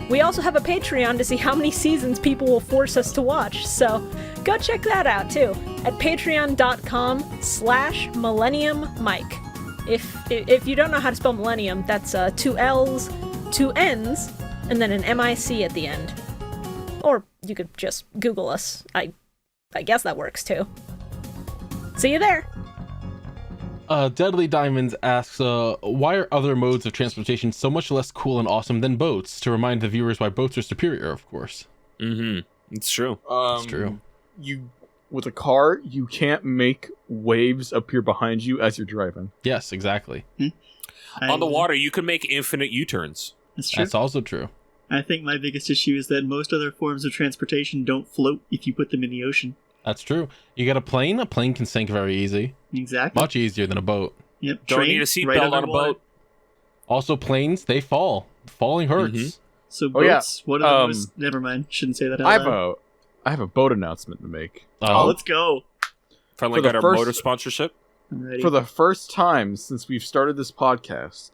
We also have a Patreon to see how many seasons people will force us to watch, so go check that out too at patreon.com/millenniummike. If you don't know how to spell millennium, that's 2 L's, 2 N's, and then an MIC at the end. Or you could just Google us. I guess that works too. See you there. Deadly Diamonds asks, why are other modes of transportation so much less cool and awesome than boats? To remind the viewers why boats are superior, of course. Mm-hmm. It's true. It's true. With a car, you can't make waves appear behind you as you're driving. Yes, exactly. On the water, you can make infinite U-turns. That's true. That's also true. I think my biggest issue is that most other forms of transportation don't float if you put them in the ocean. That's true. You got a plane can sink very easy. Exactly. Much easier than a boat. Yep. Don't need a seatbelt on a boat. Also, planes, they fall. Falling hurts. Mm-hmm. So boats, what are the most... Never mind. Shouldn't say that out loud. I have a boat announcement to make. Oh, let's go. Finally got our motor sponsorship. I'm ready. For the first time since we've started this podcast,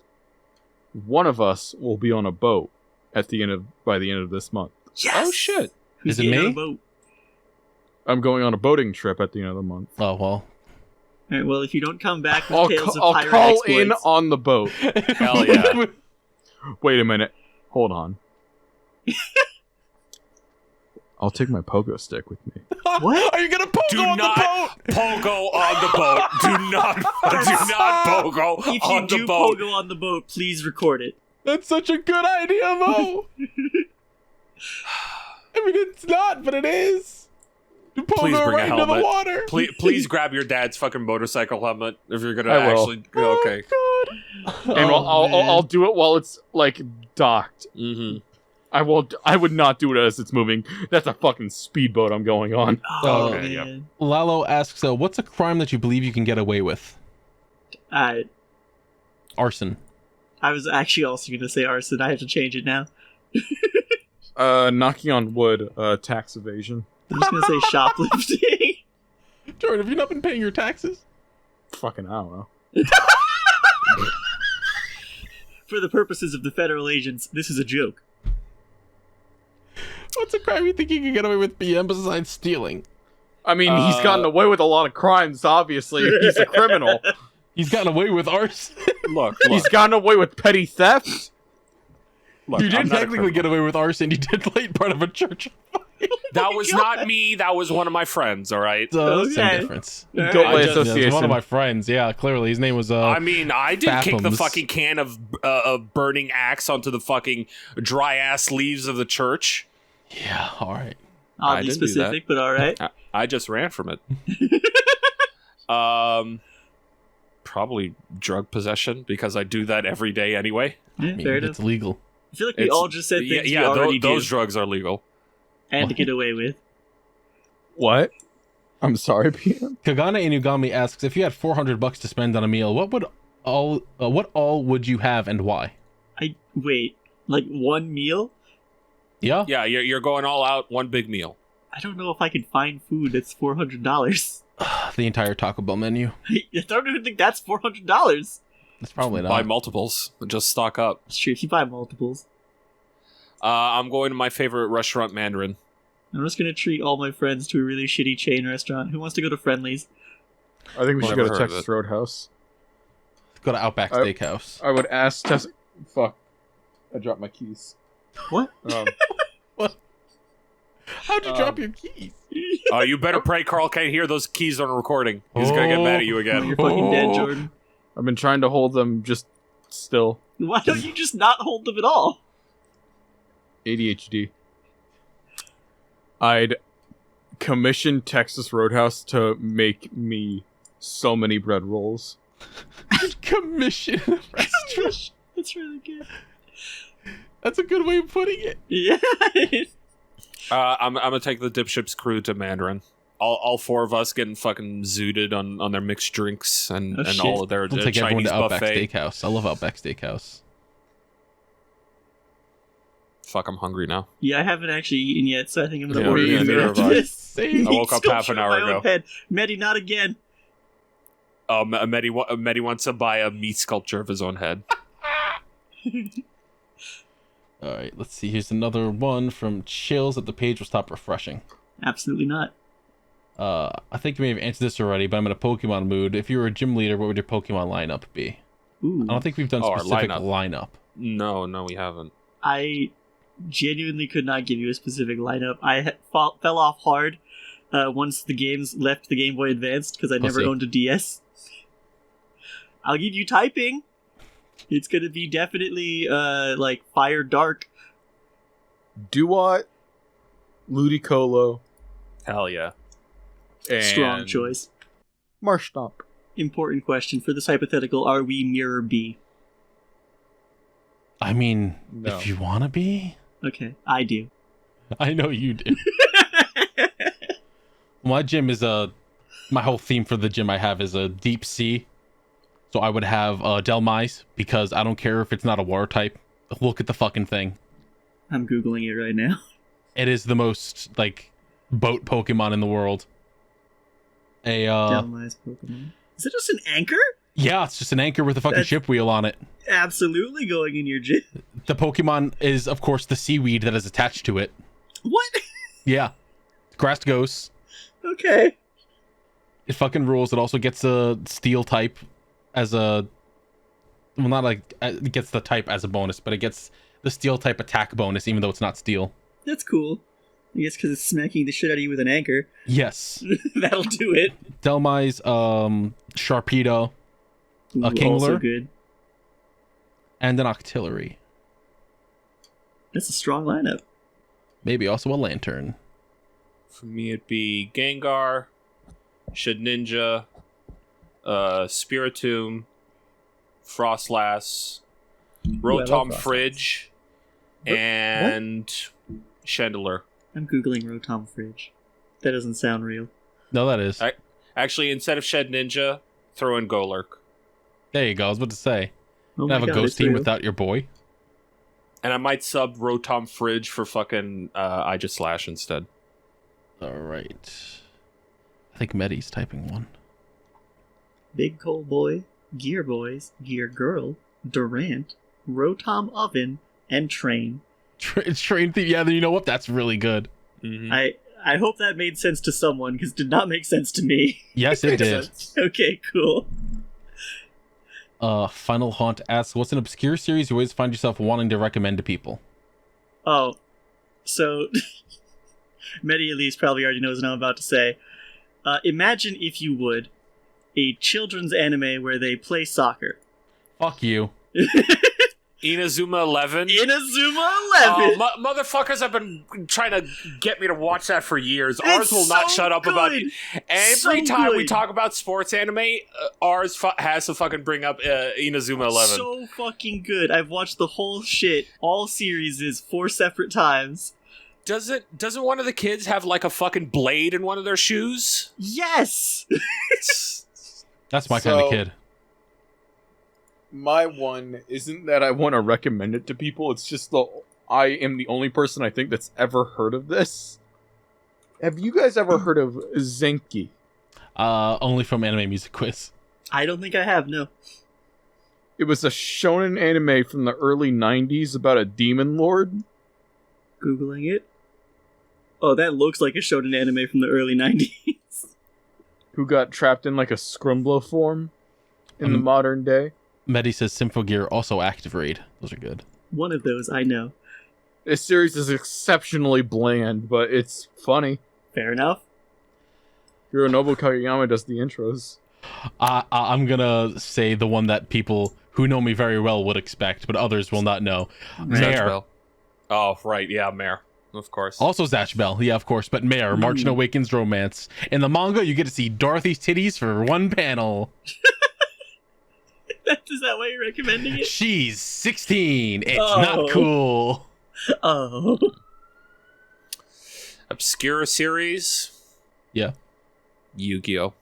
one of us will be on a boat by the end of this month. Yes! Oh shit! Who's Is it getting on me? a boat? I'm going on a boating trip at the end of the month. Oh, well. All right, well, if you don't come back with I'll, tales I'll of pirate call exploits, in on the boat. Hell yeah. Wait a minute. Hold on. I'll take my pogo stick with me. What? Are you gonna pogo Do on not the boat? pogo on the boat. Do not pogo if you on the do boat. pogo on the boat, please record it. That's such a good idea, Mo. I mean, it's not, but it is. You Please pogo bring a right into the helmet. water. Please grab your dad's fucking motorcycle helmet if you're gonna I will. actually. Okay. God. And Oh, man. I'll do it while it's like docked. Mm-hmm. I would not do it as it's moving. That's a fucking speedboat I'm going on. Oh, Okay, yep. man. Lalo asks, what's a crime that you believe you can get away with? Arson. I was actually also going to say arson. I have to change it now. Knocking on wood, tax evasion. I'm just going to say shoplifting. Jordan, have you not been paying your taxes? Fucking, I don't know. For the purposes of the federal agents, this is a joke. What's a crime you think you can get away with, BM, besides stealing? I mean, he's gotten away with a lot of crimes, obviously. He's a criminal. He's gotten away with arson. Look, He's gotten away with petty theft. look, You I'm did not a technically get criminal. away with arson. You did light part of a church. That was not me. That was one of my friends. All right. So, same Okay. difference. All Don't right. let I just- Yeah, it's association. one of my friends. Yeah, clearly his name was. I mean, I did kick the Fathoms. fucking can of burning axe onto the fucking dry ass leaves of the church. Yeah. All right. I Oddly didn't do specific, but all right. I just ran from it. Probably drug possession because I do that every day anyway. Yeah, I mean, fair it's enough. legal. I feel like we It's- all just said things we yeah, already those do drugs are legal. and to get away with. What? I'm sorry, PM. Kagana Inugami asks, if you had $400 to spend on a meal, what all would you have and why? Wait, like one meal? Yeah. Yeah, you're going all out, one big meal. I don't know if I can find food that's $400. The entire Taco Bell menu. I don't even think that's $400. It's probably Buy not. multiples. Just stock up. It's true, if you buy multiples. I'm going to my favorite restaurant, Mandarin. I'm just gonna treat all my friends to a really shitty chain restaurant. Who wants to go to Friendly's? I think we should Never go to heard of Texas it. Roadhouse. Go to Outback I- Steakhouse. I would ask Texas. Fuck. I dropped my keys. What? How'd you drop your keys? You better pray Carl can't hear those keys on a recording. He's gonna get mad at you Oh, again. you're fucking dead, Oh. Jordan. I've been trying to hold them just still. Why don't you just not hold them at all? ADHD. I'd commission Texas Roadhouse to make me so many bread rolls. Commission a restaurant. That's really good. That's a good way of putting it. Yeah. I'm gonna take the DipShips crew to Mandarin. All four of us getting fucking zooted on their mixed drinks and, Oh, and shit. all of their We'll take everyone Chinese to Outback buffet. Steakhouse. I love Outback Steakhouse. Fuck, I'm hungry now. Yeah, I haven't actually eaten yet, so I think I'm gonna Yeah, order yeah, food neither after have I. this. Same. I woke up half an Sculpture in hour my own ago. head. Metty, not again. Metty wants to buy a meat sculpture of his own head. All right, let's see. Here's another one from Chills that the page will stop refreshing. Absolutely not. I think you may have answered this already, but I'm in a Pokemon mood. If you were a gym leader, what would your Pokemon lineup be? Ooh. I don't think we've done Our specific lineup. lineup. No, we haven't. I genuinely could not give you a specific lineup. I fell off hard once the games left the Game Boy Advance because I never Pussy. owned a DS. I'll give you typing. It's gonna be definitely like Fire Dark. Duat, Ludicolo, Hell yeah. and Strong choice. Marshtomp. Important question for this hypothetical: are we Mirror B? I mean, No. if you want to be, Okay, I do. I know you do. My gym is my whole theme for the gym I have is a deep sea. So I would have Delmise because I don't care if it's not a water type. Look at the fucking thing. I'm googling it right now. It is the most like boat Pokemon in the world. A Delmise Pokemon. Is it just an anchor? Yeah, it's just an anchor with a fucking That's- ship wheel on it. Absolutely going in your gym. The Pokemon is, of course, the seaweed that is attached to it. What? Yeah. Grass ghosts. Okay. It fucking rules. It also gets a steel type as a... Well, not like... It gets the type as a bonus, but it gets the steel type attack bonus, even though it's not steel. That's cool. I guess because it's smacking the shit out of you with an anchor. Yes. That'll do it. Delmai's Sharpedo, Ooh, Kingler, also good. and an Octillery. That's a strong lineup. Maybe also a Lantern. For me, it'd be Gengar, Shedinja, Spiritomb, Frostlass, Rotom Fridge, and Chandelure. I'm googling Rotom Fridge. That doesn't sound real. No, that is. Actually, instead of Shedinja, throw in Golurk. There you go. I was about to say. Oh You my have a God, ghost it's team real. without your boy. And I might sub Rotom Fridge for fucking Aegislash instead. All right. I think Metty's typing one. Big Coal Boy, Gear Boys, Gear Girl, Durant, Rotom Oven, and Train. Train theme. Yeah, you know what? That's really good. Mm-hmm. I hope that made sense to someone, because it did not make sense to me. Yes, it did. Okay, cool. Final Haunt asks, what's an obscure series you always find yourself wanting to recommend to people? Oh, so Metty at least probably already knows what I'm about to say. Imagine, if you would, a children's anime where they play soccer. Fuck you. Inazuma 11. Inazuma 11! Motherfuckers have been trying to get me to watch that for years. Ours will not so shut up about it. good! Every So time we good. talk about sports anime, ours has to fucking bring up Inazuma 11. So fucking good. I've watched the whole shit, all series 4 separate times. Doesn't one of the kids have like a fucking blade in one of their shoes? Yes! That's my kind of kid. My one isn't that I want to recommend it to people. It's just I am the only person I think that's ever heard of this. Have you guys ever heard of Zenki? Only from Anime Music Quiz. I don't think I have, no. It was a shonen anime from the early 90s about a demon lord. Googling it. Oh, that looks like a shonen anime from the early 90s. Who got trapped in like a Scrumblo form in the modern day. Metty says Symphogear, also Active Raid. Those are good. One of those, I know. This series is exceptionally bland, but it's funny. Fair enough. Hironobu Kageyama does the intros. I'm gonna say the one that people who know me very well would expect, but others will not know. Mare. Bell. Oh, right. Yeah, Mare. Of course. Also Zatch Bell. Yeah, of course. But Mare, Marching Awakens Romance. In the manga, you get to see Dorothy's titties for one panel. Is that why you're recommending it? She's 16. It's Oh. not cool. Oh. Obscure series? Yeah. Yu-Gi-Oh!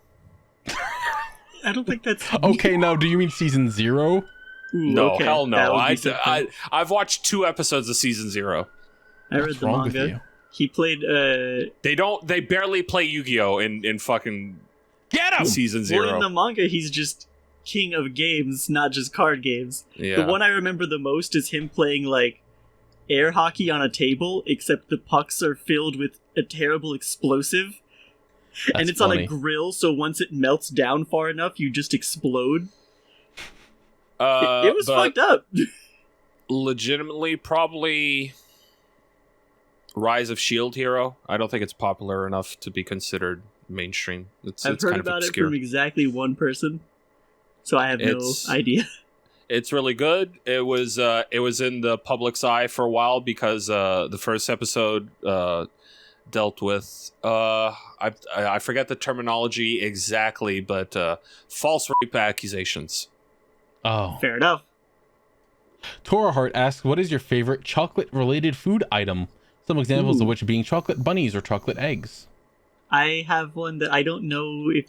I don't think that's... Okay, now do you mean season 0? Ooh, No, okay. hell That no. would be something. I've watched 2 episodes of season 0. I read What's the wrong with manga. you? He played, They barely play Yu-Gi-Oh! in fucking Get him! season 0. Well, in the manga, he's just king of games, not just card games. Yeah. The one I remember the most is him playing, like, air hockey on a table, except the pucks are filled with a terrible explosive. That's and it's funny. on a grill, so once it melts down far enough, you just explode. It was but fucked up. legitimately, probably Rise of Shield Hero. I don't think it's popular enough to be considered mainstream. It's I've heard kind about of it obscure. from exactly one person, so I have It's- no idea. It's really good. It was in the public's eye for a while because the first episode dealt with I forget the terminology exactly, but false rape accusations. Oh. Fair enough. Tora Hart asks, what is your favorite chocolate-related food item? Some examples of which being chocolate bunnies or chocolate eggs. I have one that I don't know if...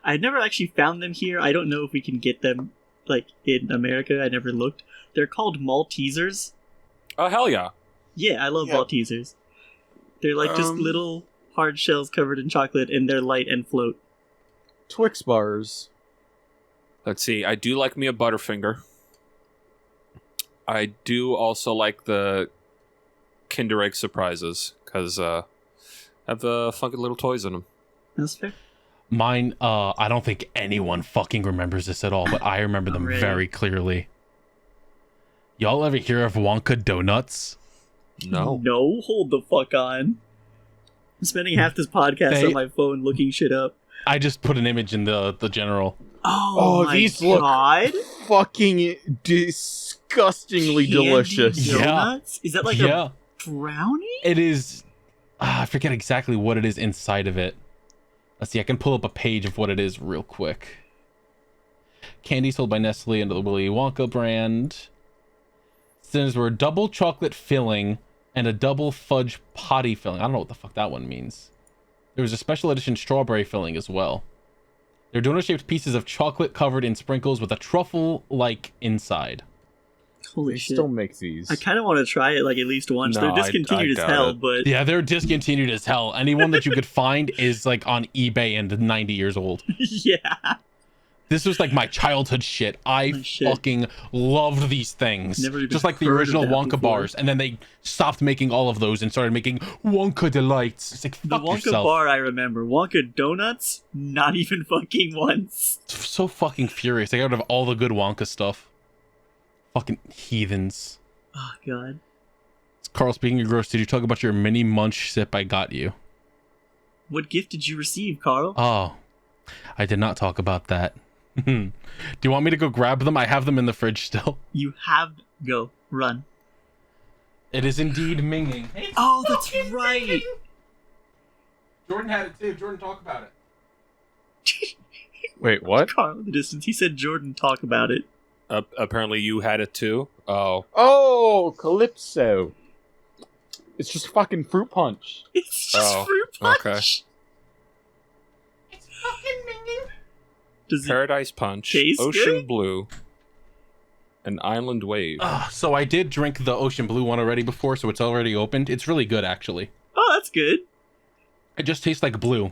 I never actually found them here. I don't know if we can get them, like, in America. I never looked. They're called Maltesers. Oh hell yeah! Yeah, I love Yeah. Maltesers. They're like just little hard shells covered in chocolate, and they're light and float. Twix bars. Let's see. I do like me a Butterfinger. I do also like the Kinder Egg surprises because have the funky little toys in them. That's fair. Mine, I don't think anyone fucking remembers this at all, but I remember them Really? very clearly. Y'all ever hear of Wonka Donuts? No. No, hold the fuck on. I'm spending half this podcast on my phone looking shit up. I just put an image in the general. Oh my these god. look fucking disgustingly Candy delicious. Yeah. Donuts? Is that like a brownie? It is. I forget exactly what it is inside of it. Let's see. I can pull up a page of what it is real quick. Candy sold by Nestle under the Willy Wonka brand. Since were a double chocolate filling and a double fudge potty filling. I don't know what the fuck that one means. There was a special edition strawberry filling as well. They're donut-shaped pieces of chocolate covered in sprinkles with a truffle-like inside. Holy They shit. still make these. I kind of want to try it like at least once. No, They're I discontinued as doubt hell, it. but Yeah, they're discontinued as hell. Anyone that you could find is like on eBay and 90 years old. yeah. This was like my childhood shit. I Oh, shit. fucking loved these things. Never even Just like the heard of original that Wonka before. bars. And then they stopped making all of those and started making Wonka Delights. It's like, The fuck Wonka yourself. bar I remember. Wonka donuts? Not even fucking once. So fucking furious. I got rid of all the good Wonka stuff. Fucking heathens. Oh god. Carl, speaking of gross, did you talk about your mini munch sip I got you? What gift did you receive, Carl? Oh, I did not talk about that. Do you want me to go grab them? I have them in the fridge still. You have go. Run. It is indeed Minging. Oh, that's right. Jordan had it too. Jordan, talk about it. Wait, what? Carl in the distance. He said Jordan talk about it. Apparently you had it too. Oh. Oh, Calypso. It's just fucking fruit punch. It's just Oh, fruit punch. okay. It's fucking Minging. Does it Paradise Punch, Taste Ocean good? Blue, and Island Wave. So I did drink the Ocean Blue one already before, so it's already opened. It's really good, actually. Oh, that's good. It just tastes like blue.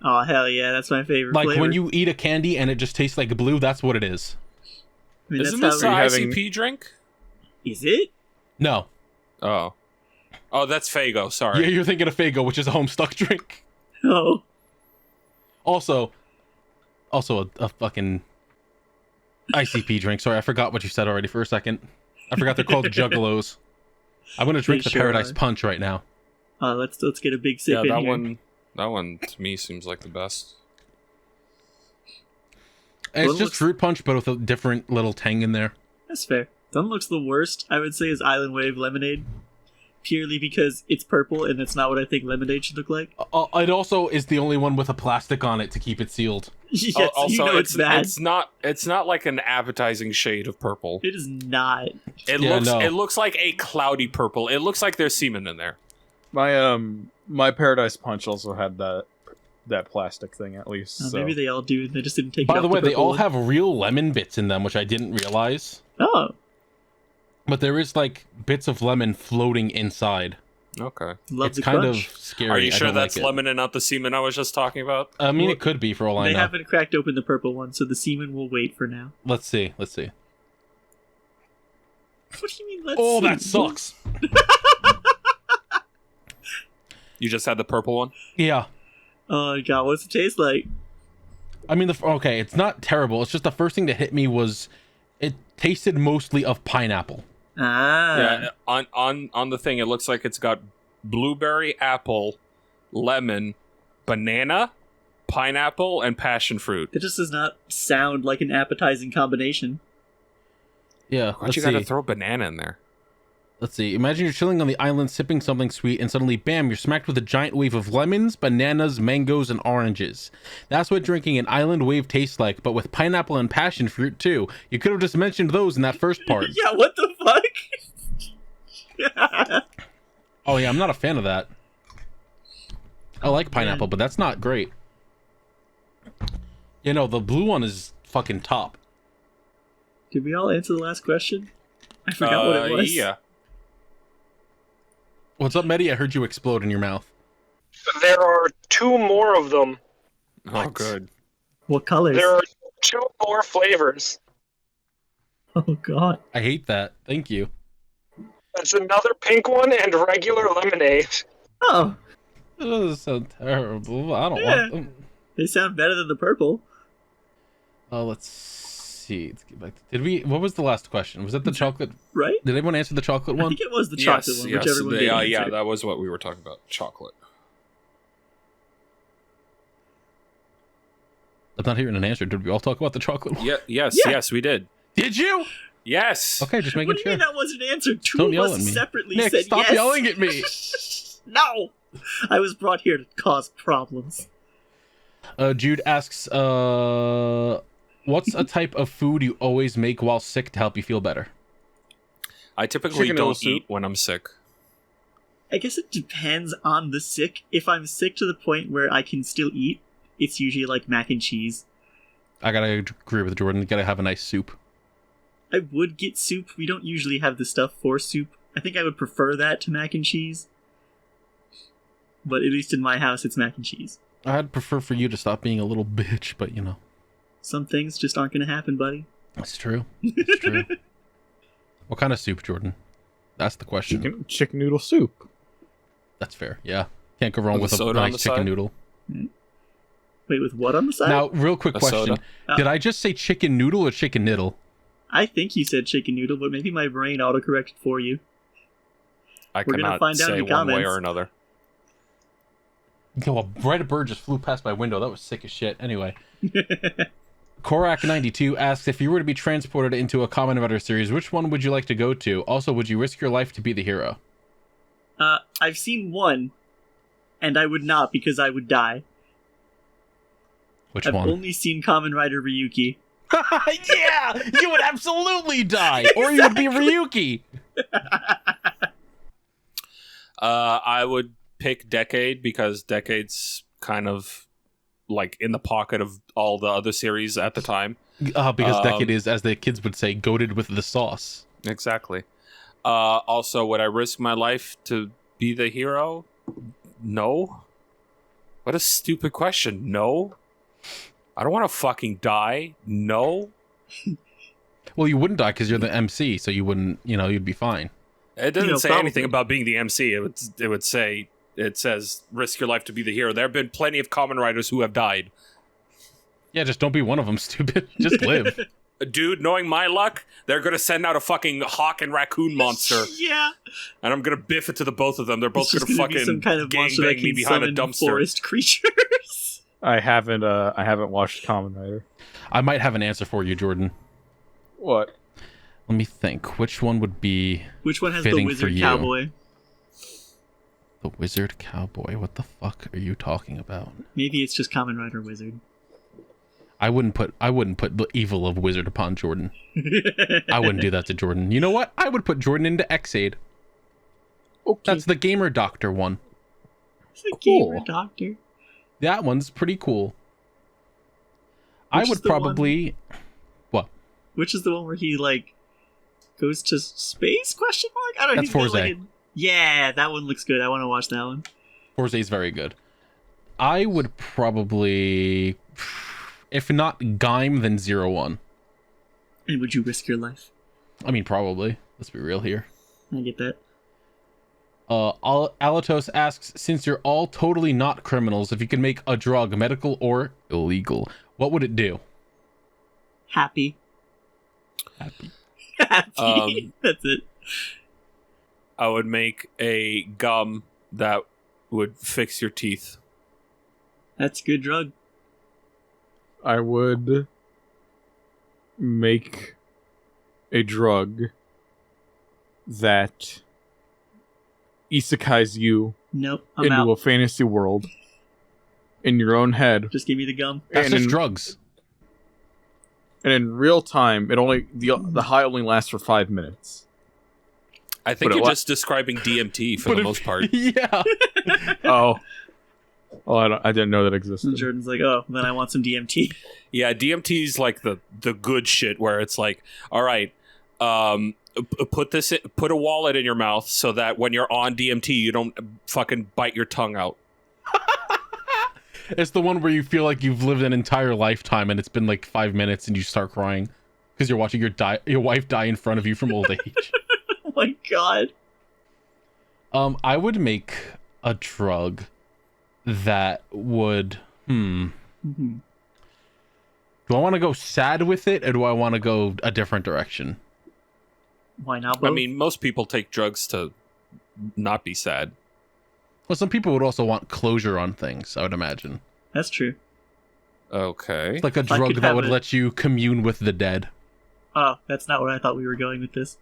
Oh, hell yeah. That's my favorite Like flavor. when you eat a candy and it just tastes like blue, that's what it is. I mean, Isn't that's this an how how- ICP drink? Is it? No. Oh. Oh, that's Fago. Yeah, Sorry. you're thinking of Fago, which is a Homestuck drink. Oh. Also a fucking ICP drink. Sorry, I forgot what you said already for a second. I forgot they're called Juggalos. I'm gonna drink They the sure Paradise are. Punch right now. Let's get a big sip Yeah, in that here. one to me seems like the best. And it's Well, just fruit punch, but with a different little tang in there. That's fair. The one looks the worst, I would say, is Island Wave Lemonade. Purely because it's purple and it's not what I think lemonade should look like. It also is the only one with a plastic on it to keep it sealed. Yes, you know it's bad. It's not like an appetizing shade of purple. It is not. It looks like a cloudy purple. It looks like there's semen in there. My Paradise Punch also had that plastic thing at least. So. Maybe they all do. They just didn't take it By off the way, they purple all one. have real lemon bits in them, which I didn't realize. Oh. But there is like bits of lemon floating inside. Okay. Love It's the kind crunch. of scary. Are you I sure don't that's like it. lemon and not the semen I was just talking about? I mean, Well, it could be for all I They know. haven't cracked open the purple one, so the semen will wait for now. Let's see. What do you mean, let's Oh, see? that sucks. You just had the purple one? Yeah. Oh, God, what's it taste like? I mean, okay, it's not terrible. It's just the first thing that hit me was it tasted mostly of pineapple. Ah. Yeah, on the thing it looks like it's got blueberry, apple, lemon, banana, pineapple, and passion fruit. It just does not sound like an appetizing combination. Yeah, Why'd let's you see. gotta throw banana in there? Let's see. Imagine you're chilling on the island sipping something sweet and suddenly, bam, you're smacked with a giant wave of lemons, bananas, mangoes, and oranges. That's what drinking an island wave tastes like, but with pineapple and passion fruit too. You could have just mentioned those in that first part. Yeah, what the fuck? Oh yeah, I'm not a fan of that. I like pineapple, but that's not great. You know, the blue one is fucking top. Did we all answer the last question? I forgot what it was. Yeah. What's up, Metty? I heard you explode in your mouth. There are 2 more of them. Oh, good. What colors? There are 2 more flavors. Oh god. I hate that. Thank you. It's another pink one and regular lemonade. Oh, This is so terrible. I don't Yeah. want them. they sound better than the purple. Let's see. Let's get back what was the last question? Was it the chocolate? Right? Did anyone answer the chocolate I one? think it was the chocolate one, whichever one they yeah, answered. that was what we were talking about. Chocolate. I'm not hearing an answer. Did we all talk about the chocolate one? Yeah, yes, Yeah. yes, we did. Did you? Yes. Okay, just making What do you sure. mean that wasn't answered? Two Don't of yell us at me. separately Nick, said stop yes. yelling at me. No! I was brought here to cause problems. Jude asks, what's a type of food you always make while sick to help you feel better? I typically Chicken noodle don't soup. eat when I'm sick. I guess it depends on the sick. If I'm sick to the point where I can still eat, it's usually like mac and cheese. I gotta agree with Jordan. You gotta have a nice soup. I would get soup. We don't usually have the stuff for soup. I think I would prefer that to mac and cheese. But at least in my house, it's mac and cheese. I'd prefer for you to stop being a little bitch, but you know. Some things just aren't going to happen, buddy. That's true. It's true. What kind of soup, Jordan? That's the question. Chicken noodle soup. That's fair. Yeah. Can't go wrong With with a a soda on the nice chicken side? noodle. Wait, with what on the side? Now, real quick A question. soda. Did I just say chicken noodle or chicken niddle? I think you said chicken noodle, but maybe my brain autocorrected for you. I We're gonna cannot find out say in one the way comments. or another. Yo, a bright bird just flew past my window. That was sick as shit. Anyway. Korak92 asks, if you were to be transported into a Kamen Rider series, which one would you like to go to? Also, would you risk your life to be the hero? I've seen one, and I would not because I would die. Which I've one? only seen Kamen Rider Ryuki. Yeah! You would absolutely die! Or you would be Ryuki! I would pick Decade because Decade's kind of like in the pocket of all the other series at the time. Because Decade is, as the kids would say, goated with the sauce. Exactly. Also, would I risk my life to be the hero? No. What a stupid question. No. I don't want to fucking die. No. Well, you wouldn't die because you're the MC, so you wouldn't, you'd be fine. It doesn't say probably. anything about being the MC. It says risk your life to be the hero. There have been plenty of Kamen Riders who have died. Yeah, just don't be one of them, stupid. Just live. Dude, knowing my luck, they're gonna send out a fucking hawk and raccoon monster, Yeah. and I'm gonna biff it to the both of them. They're both It's just gonna be fucking some kind of monster that gangbang me can behind a summon dumpster. forest creatures. I haven't watched Kamen Rider. I might have an answer for you, Jordan. What? Let me think. Which one would be Which one has the fitting for wizard you? cowboy? The wizard cowboy? What the fuck are you talking about? Maybe it's just Kamen Rider wizard. I wouldn't put the evil of wizard upon Jordan. I wouldn't do that to Jordan. You know what? I would put Jordan into Xaid. Okay. That's the gamer doctor one. It's a Cool. gamer doctor. That one's pretty cool. I Which is would the one- probably Which is the one where he goes to space? Question mark? I don't know. That's he's got, Forze. Yeah, that one looks good. I want to watch that one. Forze is very good. I would probably, if not Gaim, then 01. And would you risk your life? I mean, probably. Let's be real here. I get that. Alatos asks, since you're all totally not criminals, if you could make a drug medical or illegal, what would it do? Happy. Happy. Happy. That's it. I would make a gum that would fix your teeth. That's a good drug. I would make a drug that isekais you Nope. I'm into out. a fantasy world in your own head, Just give me the gum. That's And just in- drugs. and in real time, the high only lasts for 5 minutes. I think But it you're la- just describing DMT for But the if- most part. Yeah. Oh, I didn't know that existed. And Jordan's like, oh, then I want some DMT. Yeah, DMT's like the good shit where it's like, all right, put a wallet in your mouth so that when you're on DMT you don't fucking bite your tongue out. It's the one where you feel like you've lived an entire lifetime and it's been like 5 minutes and you start crying because you're watching your wife die in front of you from old age. Oh my god. I would make a drug that would Mm-hmm. Do I want to go sad with it or do I want to go a different direction? Why not both? I mean, most people take drugs to not be sad. Well, some people would also want closure on things, I would imagine. That's true. Okay. It's like a I drug could that have would it. let you commune with the dead. Oh, that's not where I thought we were going with this.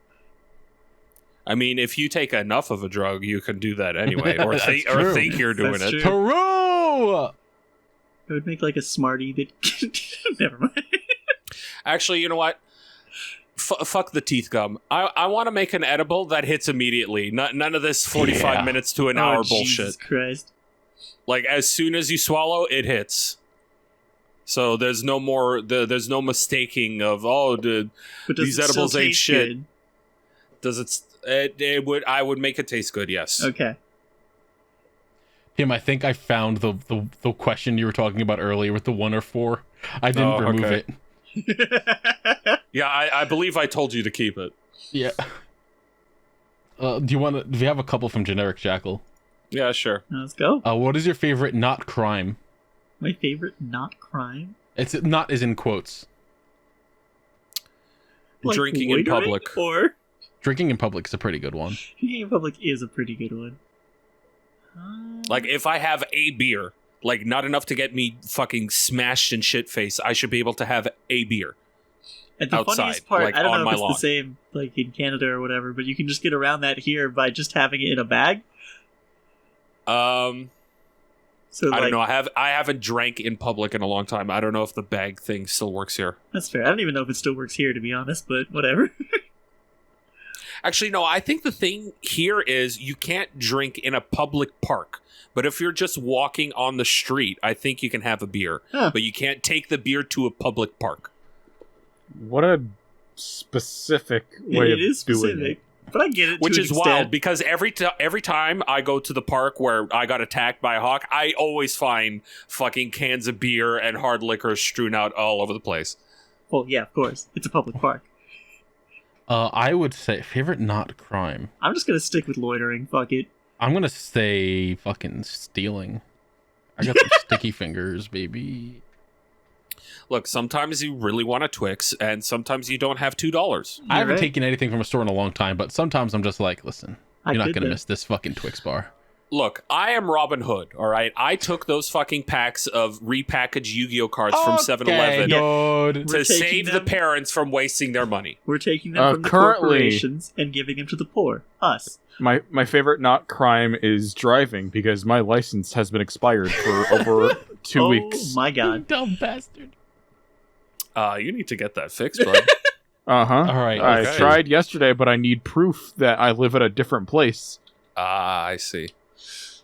I mean, if you take enough of a drug, you can do that anyway, or That's think true. you're doing That's it. true. Peru! It would make like a Smartie that... Never mind. Actually, you know what? Fuck the teeth gum. I want to make an edible that hits immediately. None of this 45 minutes to an hour bullshit. Jesus Christ. Like, as soon as you swallow, it hits. So there's no more. There's no mistaking of, dude, But does these it still edibles ain't taste shit. good? Does it would. I would make it taste good. Yes. Okay. Tim, I think I found the question you were talking about earlier with the 1 or 4. I didn't remove okay. it. Yeah, I believe I told you to keep it. Yeah. Do we have a couple from Generic Jackal? Yeah, sure. Let's go. What is your favorite not crime? My favorite not crime? It's not as in quotes. Like Drinking in loitering, public. Or Drinking in public is a pretty good one. drinking in public is a pretty good one. Like, if I have a beer, like, not enough to get me fucking smashed and shit face, I should be able to have a beer. And the outside, funniest part, like, I don't on know my if it's lawn. the same like in Canada or whatever, but you can just get around that here by just having it in a bag. So I like, don't know. I haven't drank in public in a long time. I don't know if the bag thing still works here. that's fair. I don't even know if it still works here, to be honest, but whatever. Actually, no. I think the thing here is you can't drink in a public park. But if you're just walking on the street, I think you can have a beer. Huh. But you can't take the beer to a public park. What a specific way It of is doing specific, but I get it. Which to an is extent. wild because every time I go to the park where I got attacked by a hawk, I always find fucking cans of beer and hard liquor strewn out all over the place. Well, yeah, of course, it's a public park. I would say favorite not crime. I'm just gonna stick with loitering. Fuck it. I'm gonna say fucking stealing. I got some sticky fingers, baby. Look, sometimes you really want a Twix, and sometimes you don't have $2. I haven't right. taken anything from a store in a long time, but sometimes I'm just like, listen, I you're not did gonna that. miss this fucking Twix bar. Look, I am Robin Hood, all right? I took those fucking packs of repackaged Yu-Gi-Oh cards from 7-Eleven dude. to We're taking save the them- parents from wasting their money. We're taking them from the Currently- corporations and giving them to the poor. Us. My favorite not crime is driving because my license has been expired for over 2 Oh weeks. my god. Dumb bastard. You need to get that fixed, bud. Uh-huh. All right. I okay. tried yesterday, but I need proof that I live at a different place. I see.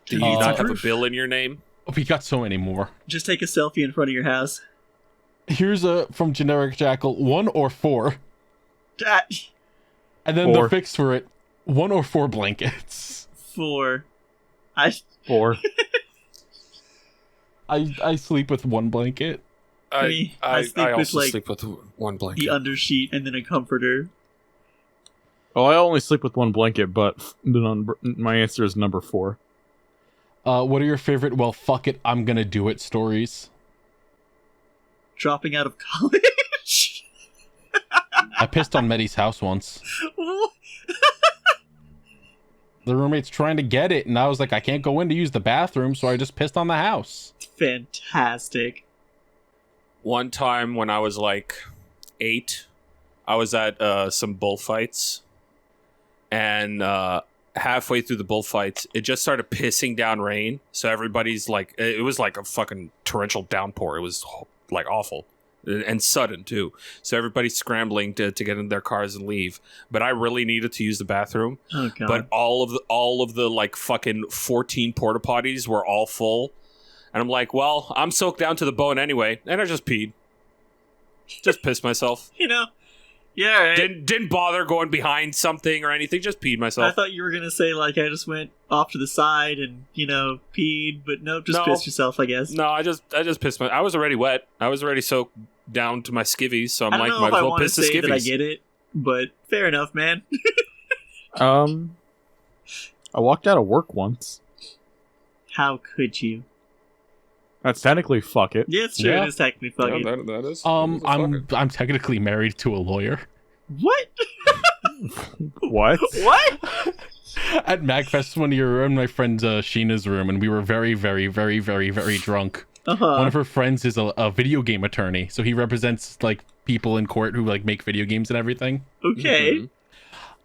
Do you Oh. not have a bill in your name? We got so many more. Just take a selfie in front of your house. Here's a from Generic Jackal, 1 or 4. Ah, And then 4. the fix for it, 1 or 4 blankets. 4. I 4. I sleep with 1 blanket. Me, I sleep I with, also like, sleep with one blanket. the undersheet and then a comforter. Well, I only sleep with 1 blanket, but my answer is number 4. What are your favorite, well, fuck it, I'm gonna do it stories? Dropping out of college. I pissed on Metty's house once. The roommate's trying to get it, and I was like, I can't go in to use the bathroom, so I just pissed on the house. Fantastic. One time when I was like 8, I was at some bullfights, and halfway through the bullfights, it just started pissing down rain. So everybody's like, it was like a fucking torrential downpour. It was like awful and sudden too. So everybody's scrambling to get in their cars and leave. But I really needed to use the bathroom. Oh god. But all of the like fucking 14 porta potties were all full. And I'm like, well, I'm soaked down to the bone anyway. And I just peed. Just pissed myself. You know, Yeah, right. Didn't bother going behind something or anything. Just peed I myself. thought you were gonna say like I just went off to the side and peed, but no, just pissed yourself, I guess. No, I just pissed I was already wet. I was already soaked down to my skivvies, so I'm I don't like, know might if as I well want to piss the say that I skivvies. get it, but fair enough, man. I walked out of work once. How could you? That's technically fuck it. Yeah, it's true. Yeah. It is technically fucking. That is. I'm technically married to a lawyer. What? What? What? At MagFest one year, we were in my friend Sheena's room, and we were very, very, very, very, very drunk. One of her friends is a video game attorney, so he represents like people in court who like make video games and everything. Okay. Mm-hmm.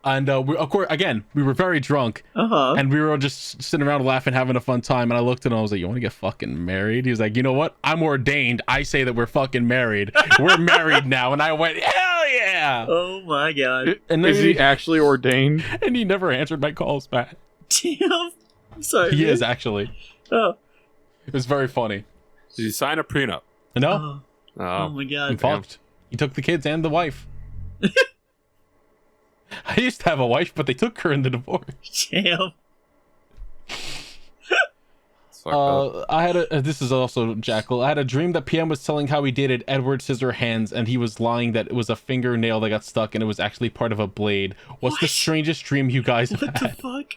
And of course, again, we were very drunk, and we were all just sitting around laughing, having a fun time. And I looked at him, I was like, "You want to get fucking married?" He was like, "You know what? I'm ordained. I say that we're fucking married. We're married now." And I went, "Hell yeah!" Oh my god. And Is then he actually ordained? and he never answered my calls back. Damn. I'm sorry. He man. is actually. Oh. It was very funny. Did you sign a prenup? No, Oh my I'm god. fucked. He took the kids and the wife. I used to have a wife, but they took her in the divorce. Damn. It's fucked up. I had a. This is also Jackal. I had a dream that PM was telling how he dated Edward Scissorhands, and he was lying that it was a fingernail that got stuck, and it was actually part of a blade. What's the What? strangest dream you guys have What the had? fuck?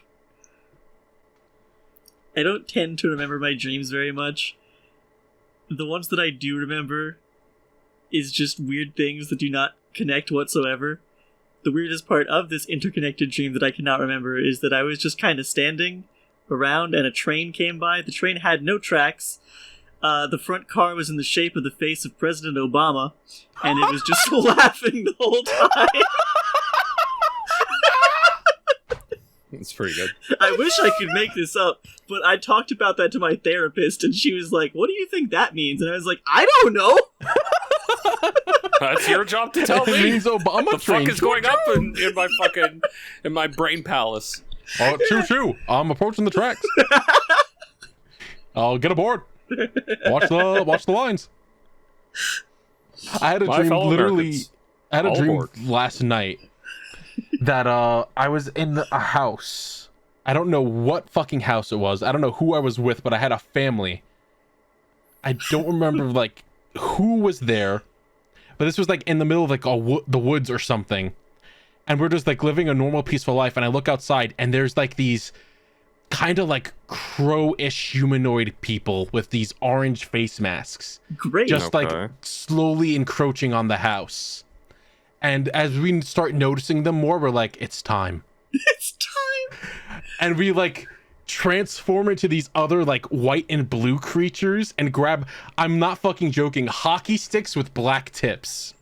I don't tend to remember my dreams very much. The ones that I do remember is just weird things that do not connect whatsoever. The weirdest part of this interconnected dream that I cannot remember is that I was just kind of standing around and a train came by. The train had no tracks. The front car was in the shape of the face of President Obama, and it was just laughing the whole time. It's pretty good. I wish I could make this up, but I talked about that to my therapist, and she was like, "What do you think that means?" And I was like, "I don't know." That's your job to tell It me. means Obama The train. fuck is going up in my fucking in my brain palace? Oh, choo. I'm approaching the tracks. I'll get aboard. Watch the lines. I had a My dream fellow literally. Americans, I had a all dream aboard. last night that I was in a house. I don't know what fucking house it was. I don't know who I was with, but I had a family. I don't remember like who was there, but this was like in the middle of like the woods or something. And we're just like living a normal peaceful life, and I look outside and there's like these kind of like crow-ish humanoid people with these orange face masks Great. just Okay. like slowly encroaching on the house. And as we start noticing them more, we're like, it's time. It's time. And we like transform into these other like white and blue creatures and grab, I'm not fucking joking, hockey sticks with black tips.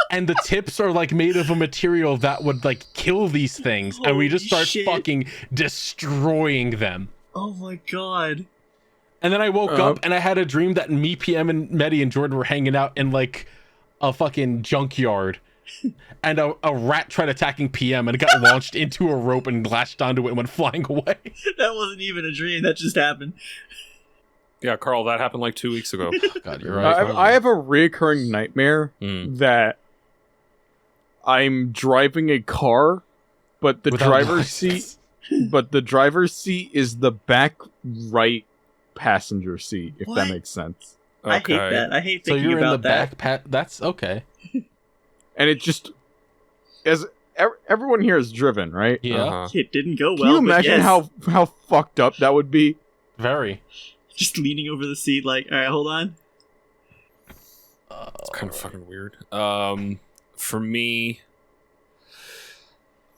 And the tips are like made of a material that would like kill these things. And we just Holy start shit. fucking destroying them. Oh my god. And then I woke up and I had a dream that me, PM, and Metty and Jordan were hanging out in like a fucking junkyard. And a rat tried attacking PM and it got launched into a rope and latched onto it and went flying away. That wasn't even a dream. That just happened. Yeah, Carl, that happened like 2 weeks ago. God, you're right. I have a recurring nightmare that I'm driving a car, but the Without driver's license. seat is the back right passenger seat, if that What? makes sense. I hate that. I hate So thinking you're in the about that. back that's okay. And it just, as everyone here is driven, right? Yeah, Uh-huh. It didn't go well. Can you but imagine yes. how fucked up that would be? very. Just leaning over the seat, like, all right, hold on. It's kind of fucking weird. For me,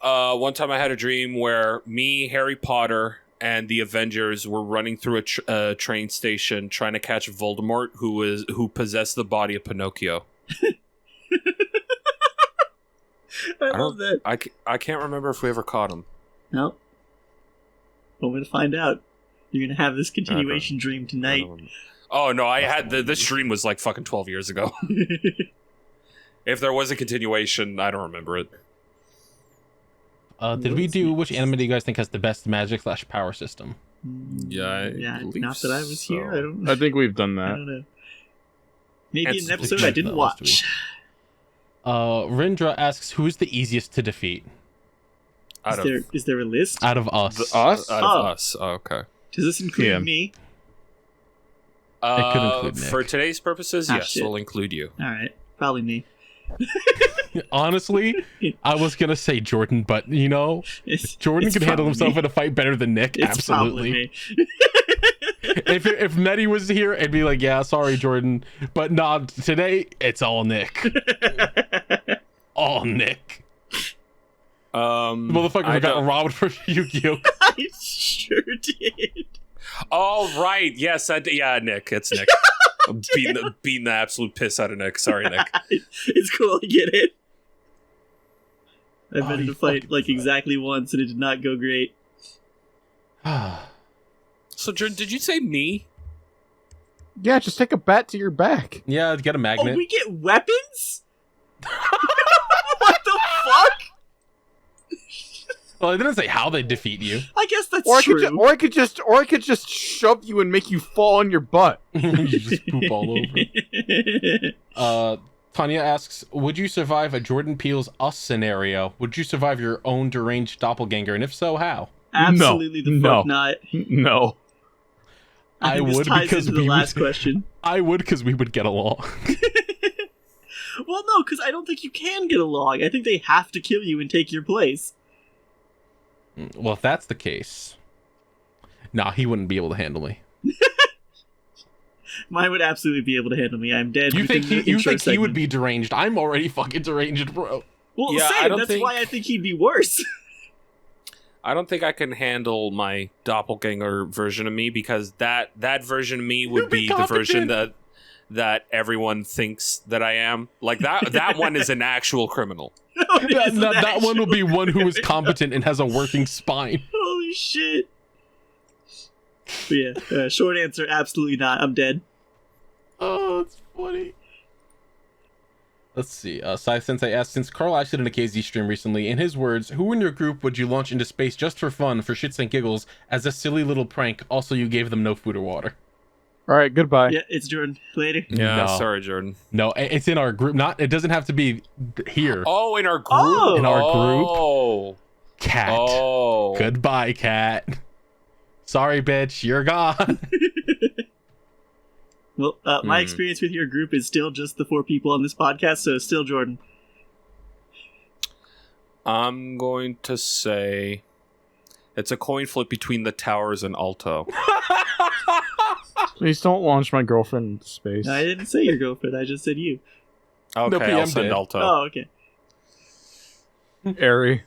one time I had a dream where me, Harry Potter, and the Avengers were running through a train station trying to catch Voldemort, who possessed the body of Pinocchio. I love that. I can't remember if we ever caught him. No. Well, we're gonna find out. You're gonna have this continuation dream tonight. Oh no, I had this dream was like fucking 12 years ago. If there was a continuation, I don't remember it. Did we do which anime do you guys think has the best magic / power system? Yeah, yeah. believe Not that I was here. so. I don't know. I think we've done I that. don't know. Maybe It's- an episode I didn't That was to watch. Rindra asks, who's the easiest to defeat? Is there a list? Out of us. Us? Out of us. Oh, okay. Does this include me? It could include Nick. For today's purposes, yes, shit. we'll include you. All right, probably me. Honestly, I was gonna say Jordan, but Jordan can handle himself in a fight better than Nick. It's absolutely. If Metty was here, it'd be like, yeah, sorry, Jordan, but nah, today it's all Nick. All Nick. Motherfucker got robbed for Yu-Gi-Oh. I sure did. Oh right, yes, yeah, Nick. It's Nick. I'm beating the absolute piss out of Nick. Sorry, Nick. It's cool. I get it. I've been in a fight like exactly once, and it did not go great. So, Jordan, did you say me? Yeah, just take a bat to your back. Yeah, get a magnet. Oh, we get weapons? What the fuck? Well, it didn't say how they defeat you. I guess that's Or true. I could just shove you and make you fall on your butt. You just poop all over. Tanya asks, would you survive a Jordan Peele's Us scenario? Would you survive your own deranged doppelganger? And if so, how? Absolutely the fuck not. No. I would because the last question. I would because we would get along. Well, no, because I don't think you can get along. I think they have to kill you and take your place. Well, if that's the case, nah, he wouldn't be able to handle me. Mine would absolutely be able to handle me. I'm dead. You think he would be deranged? I'm already fucking deranged, bro. Well, Yeah, same. That's why I think he'd be worse. I don't think I can handle my doppelganger version of me because that version of me would be the version that everyone thinks that I am. Like that one is an actual criminal. That one will be one who is competent and has a working spine. Holy shit. But yeah, short answer, absolutely not. I'm dead. Oh, that's funny. Let's see. Sai Sensei asked, since Carl acted in a KZ stream recently, in his words, who in your group would you launch into space just for fun, for shits and giggles, as a silly little prank? Also, you gave them no food or water. All right, goodbye. Yeah, it's Jordan. Later. Yeah, No. sorry, Jordan. No, it's in our group. It doesn't have to be here. Oh, in our group. Oh. In our group. Oh. Cat. Oh. Goodbye, Cat. Sorry, bitch. You're gone. Well, my experience with your group is still just the 4 people on this podcast, so still Jordan. I'm going to say it's a coin flip between the towers and Alto. Please don't launch my girlfriend into space. I didn't say your girlfriend, I just said you. Okay, PM I'll send did. Alto. Oh, okay. Ari.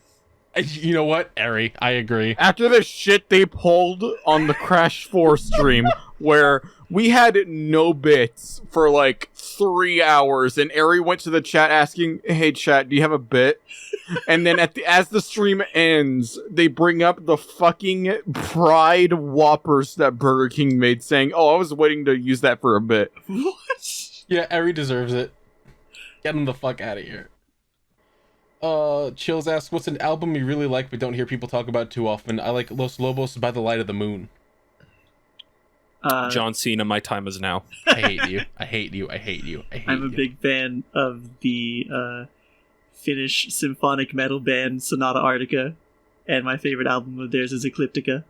You know what, Eri? I agree. After the shit they pulled on the Crash 4 stream, where we had no bits for like 3 hours, and Ari went to the chat asking, "Hey chat, do you have a bit?" And then as the stream ends, they bring up the fucking Pride Whoppers that Burger King made, saying, "Oh, I was waiting to use that for a bit." What? Yeah, Eri deserves it. Get him the fuck out of here. Chills asks, what's an album you really like but don't hear people talk about too often? I like Los Lobos by the Light of the Moon. John Cena, my time is now. I hate you. I hate you. I hate you. I hate you. I'm a big fan of the Finnish symphonic metal band Sonata Arctica, and my favorite album of theirs is Ecliptica.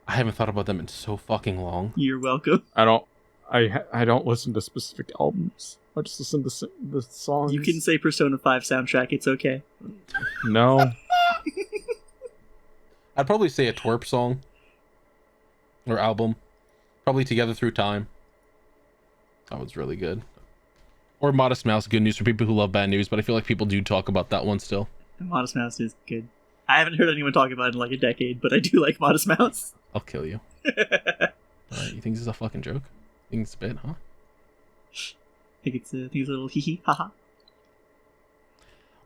I haven't thought about them in so fucking long. You're welcome. I don't listen to specific albums. I just listen to the songs. You can say Persona 5 soundtrack, it's okay. No. I'd probably say a twerp song. Or album. Probably Together Through Time. That was really good. Or Modest Mouse, Good News for people who love bad news, but I feel like people do talk about that one still. Modest Mouse is good. I haven't heard anyone talk about it in like a decade, but I do like Modest Mouse. I'll kill you. You think this is a fucking joke? You think it's a bit, huh? I think it's a little hee hee, haha.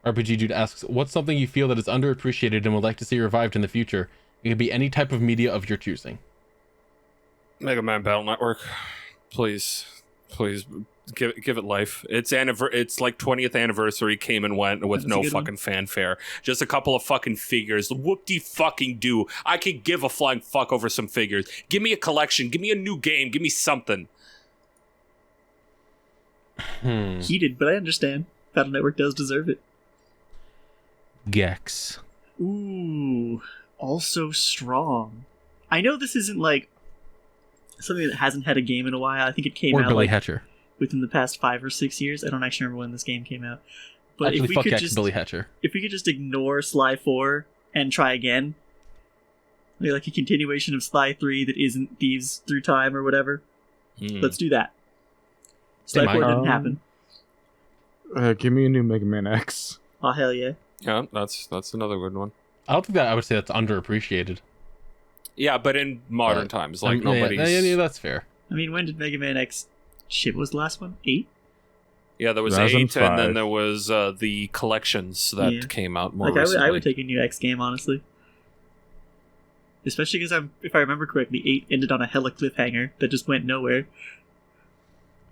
RPG Dude asks, what's something you feel that is underappreciated and would like to see revived in the future? It could be any type of media of your choosing. Mega Man Battle Network. Please give it life. It's like 20th anniversary came and went with no fucking fanfare. Just a couple of fucking figures. Whoop-de-fucking-do. I could give a flying fuck over some figures. Give me a collection. Give me a new game. Give me something. Heated, but I understand. Battle Network does deserve it. Gex. Ooh, also strong. I know this isn't like something that hasn't had a game in a while. I think it came Or out Billy like Hatcher. within the past 5 or 6 years. I don't actually remember when this game came out. But Actually, if we fuck could Gex just Billy Hatcher. if we could just ignore Sly 4 and try again, like a continuation of Sly 3 that isn't Thieves Through Time or whatever, let's do that. Sly 4 didn't happen. Give me a new Mega Man X. Oh hell yeah! Yeah, that's another good one. I don't think that I would say that's underappreciated. Yeah, but in modern times, like nobody's. Yeah, that's fair. I mean, when did Mega Man X ship? Was the last one 8? Yeah, there was 8, and 2005. then there was the collections that came out more Like recently. I would take a new X game, honestly. Especially because if I remember correctly, 8 ended on a hella cliffhanger that just went nowhere.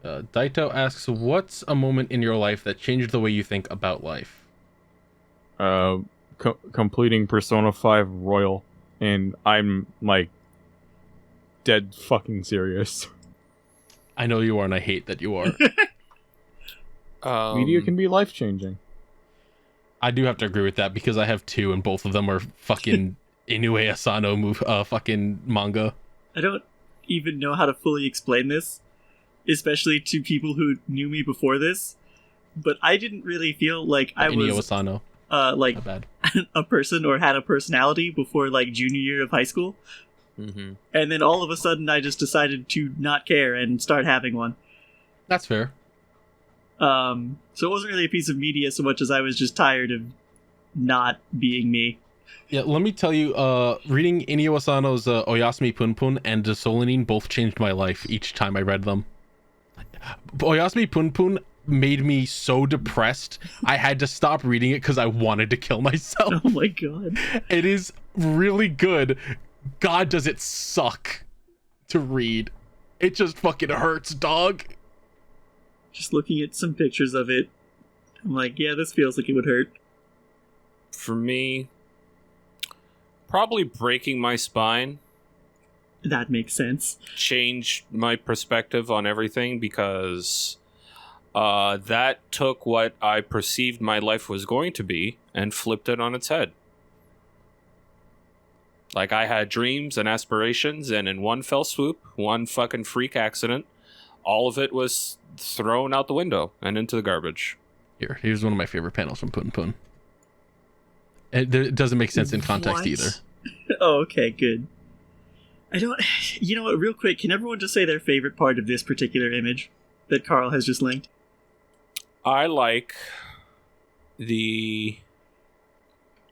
Daito asks, what's a moment in your life that changed the way you think about life? Completing Persona 5 Royal, and I'm like dead fucking serious. I know you are, and I hate that you are. Media can be life changing. I do have to agree with that because I have 2, and both of them are fucking Inoue Asano fucking manga. I don't even know how to fully explain this, especially to people who knew me before this, but I didn't really feel like I Inio was Asano. like Not bad. a person or had a personality before like junior year of high school. Mm-hmm. And then all of a sudden I just decided to not care and start having one. That's fair. So it wasn't really a piece of media so much as I was just tired of not being me. Yeah, let me tell you, reading Inio Asano's Oyasumi Punpun and Desolinine both changed my life each time I read them. Oyasumi Punpun made me so depressed, I had to stop reading it because I wanted to kill myself. Oh my god. It is really good. God, does it suck to read. It just fucking hurts, dog. Just looking at some pictures of it, I'm like, yeah, this feels like it would hurt. For me, probably breaking my spine That makes sense. changed my perspective on everything because that took what I perceived my life was going to be and flipped it on its head. Like, I had dreams and aspirations, and in one fell swoop, one fucking freak accident, all of it was thrown out the window and into the garbage. Here's one of my favorite panels from Pun Pun. It doesn't make sense in context What? either. Oh, okay, good. I don't... You know what, real quick, can everyone just say their favorite part of this particular image that Carl has just linked? I like the...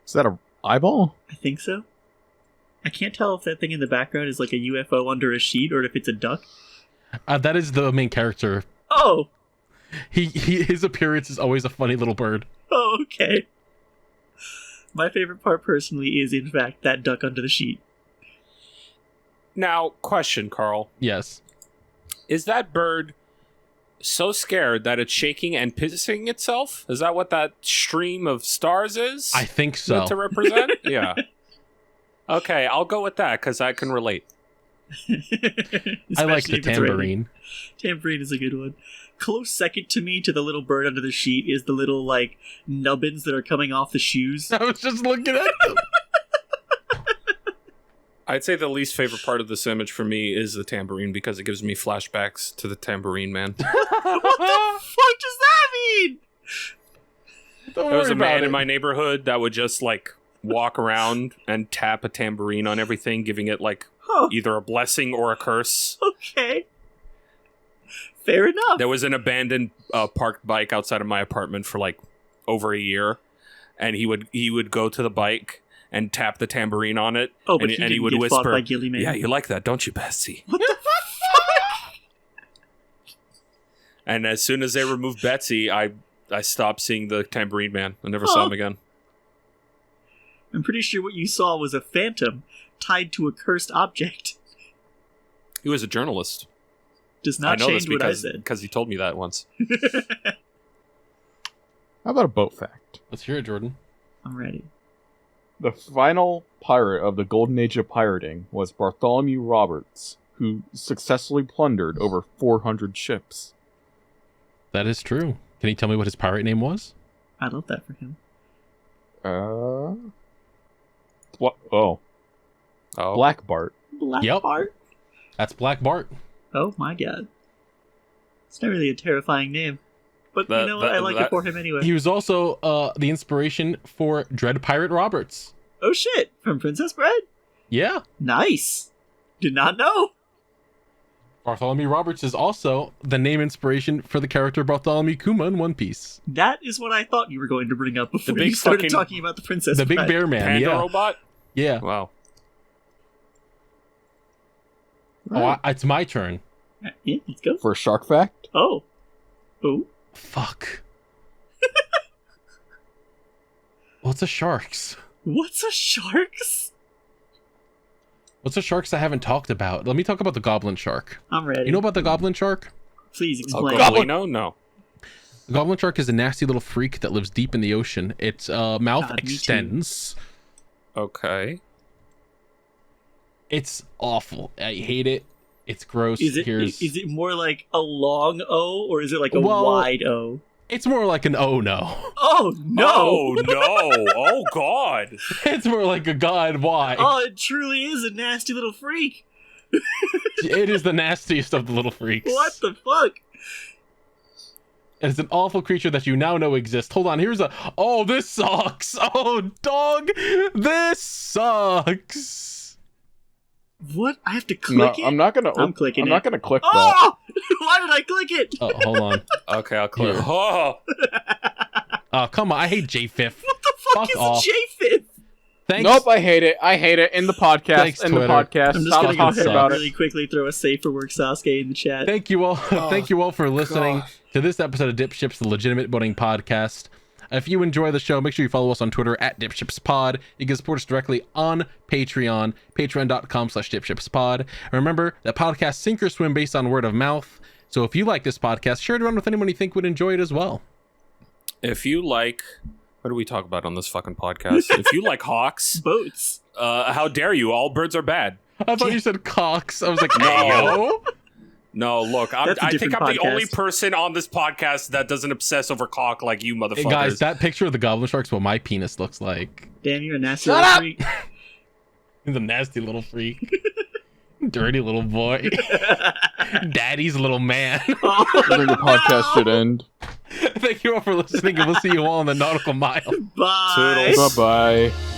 Is that a eyeball? I think so. I can't tell if that thing in the background is like a UFO under a sheet or if it's a duck. That is the main character. Oh! His appearance is always a funny little bird. Oh, okay. My favorite part personally is, in fact, that duck under the sheet. Now, question, Carl. Yes. Is that bird so scared that it's shaking and pissing itself? Is that what that stream of stars is? I think so. Meant to represent? Yeah. Okay, I'll go with that because I can relate. I like the Especially if it's raining. tambourine. Tambourine is a good one. Close second to me to the little bird under the sheet is the little, like, nubbins that are coming off the shoes. I was just looking at them. I'd say the least favorite part of this image for me is the tambourine because it gives me flashbacks to the Tambourine Man. What the fuck does that mean? Don't There was worry a man about in it. my neighborhood that would just, like, walk around and tap a tambourine on everything, giving it, like, Oh, either a blessing or a curse. okay. Fair enough. There was an abandoned parked bike outside of my apartment for like over a year, and he would go to the bike and tap the tambourine on it. Oh, but and, he and didn't would get whisper, fought by Gilly Man. "Yeah, you like that, don't you, Betsy?" What the fuck? And as soon as they removed Betsy, I stopped seeing the Tambourine Man. I never saw him again. I'm pretty sure what you saw was a phantom tied to a cursed object. He was a journalist. Does I not know this change what I because said. because he told me that once. How about a boat fact? Let's hear it, Jordan. I'm ready. The final pirate of the Golden Age of pirating was Bartholomew Roberts, who successfully plundered over 400 ships. That is true. Can you tell me what his pirate name was? I love that for him. What? Oh, Oh, Black Bart. Black Yep. Bart? That's Black Bart. Oh my god. It's not really a terrifying name. But you know what? I like it for him anyway. He was also the inspiration for Dread Pirate Roberts. Oh shit! From Princess Bride? Yeah. Nice! Did not know! Bartholomew Roberts is also the name inspiration for the character Bartholomew Kuma in One Piece. That is what I thought you were going to bring up before big you started fucking- talking about the Princess The Big Bride. Bear Man, Panda yeah. robot? Yeah. Wow. Oh, it's my turn. Yeah, let's go. For Shark Fact? Oh. Oh. Fuck. What's a sharks? What's a sharks? What's a sharks I haven't talked about? Let me talk about the goblin shark. I'm ready. You know about the goblin shark? Please A explain. goblino? No. The goblin shark is a nasty little freak that lives deep in the ocean. Its mouth God, me too. extends. Okay. It's awful. I hate it. It's gross. Is it more like a long O or is it like a wide O? It's more like an oh no. Oh no! Oh no! Oh god! It's more like a god why. Oh, it truly is a nasty little freak. It is the nastiest of the little freaks. What the fuck? It's an awful creature that you now know exists. Hold on, here's a... Oh, this sucks! Oh, dog! This sucks! What? I have to No, click it? I'm not gonna. I'm clicking I'm it. not gonna click that. Oh! Why did I click it? Oh, hold on. Okay, I'll clear. Here. Oh, Oh, come on, I hate JFIF. What the fuck Fuck is off. JFIF? Thanks. Nope, I hate it. I hate it. In the podcast. Thanks, in the Twitter. podcast. I'm just Stop gonna go talking ahead about and it. really quickly throw a safe for work Sasuke in the chat. Thank you all. Thank you all for listening God. to this episode of DipShips, the legitimate boating podcast. If you enjoy the show, make sure you follow us on Twitter at DipShipsPod. You can support us directly on Patreon, patreon.com/DipShipsPod. And remember that podcasts sink or swim based on word of mouth. So if you like this podcast, share it around with anyone you think would enjoy it as well. if you like, what do we talk about on this fucking podcast? If you like hawks, Boats. how dare you? All birds are bad. I thought you said cocks. I was like, No. no. No, look, That's a I think different I'm the podcast. only person on this podcast that doesn't obsess over cock like you motherfuckers. Hey guys, that picture of the goblin shark's what my penis looks like. Damn, you're a nasty Shut little up! freak. He's a nasty little freak. Dirty little boy. Daddy's little man. I think the podcast should end. Thank you all for listening, and we'll see you all on the Nautical Mile. Bye. Toodles. Bye bye.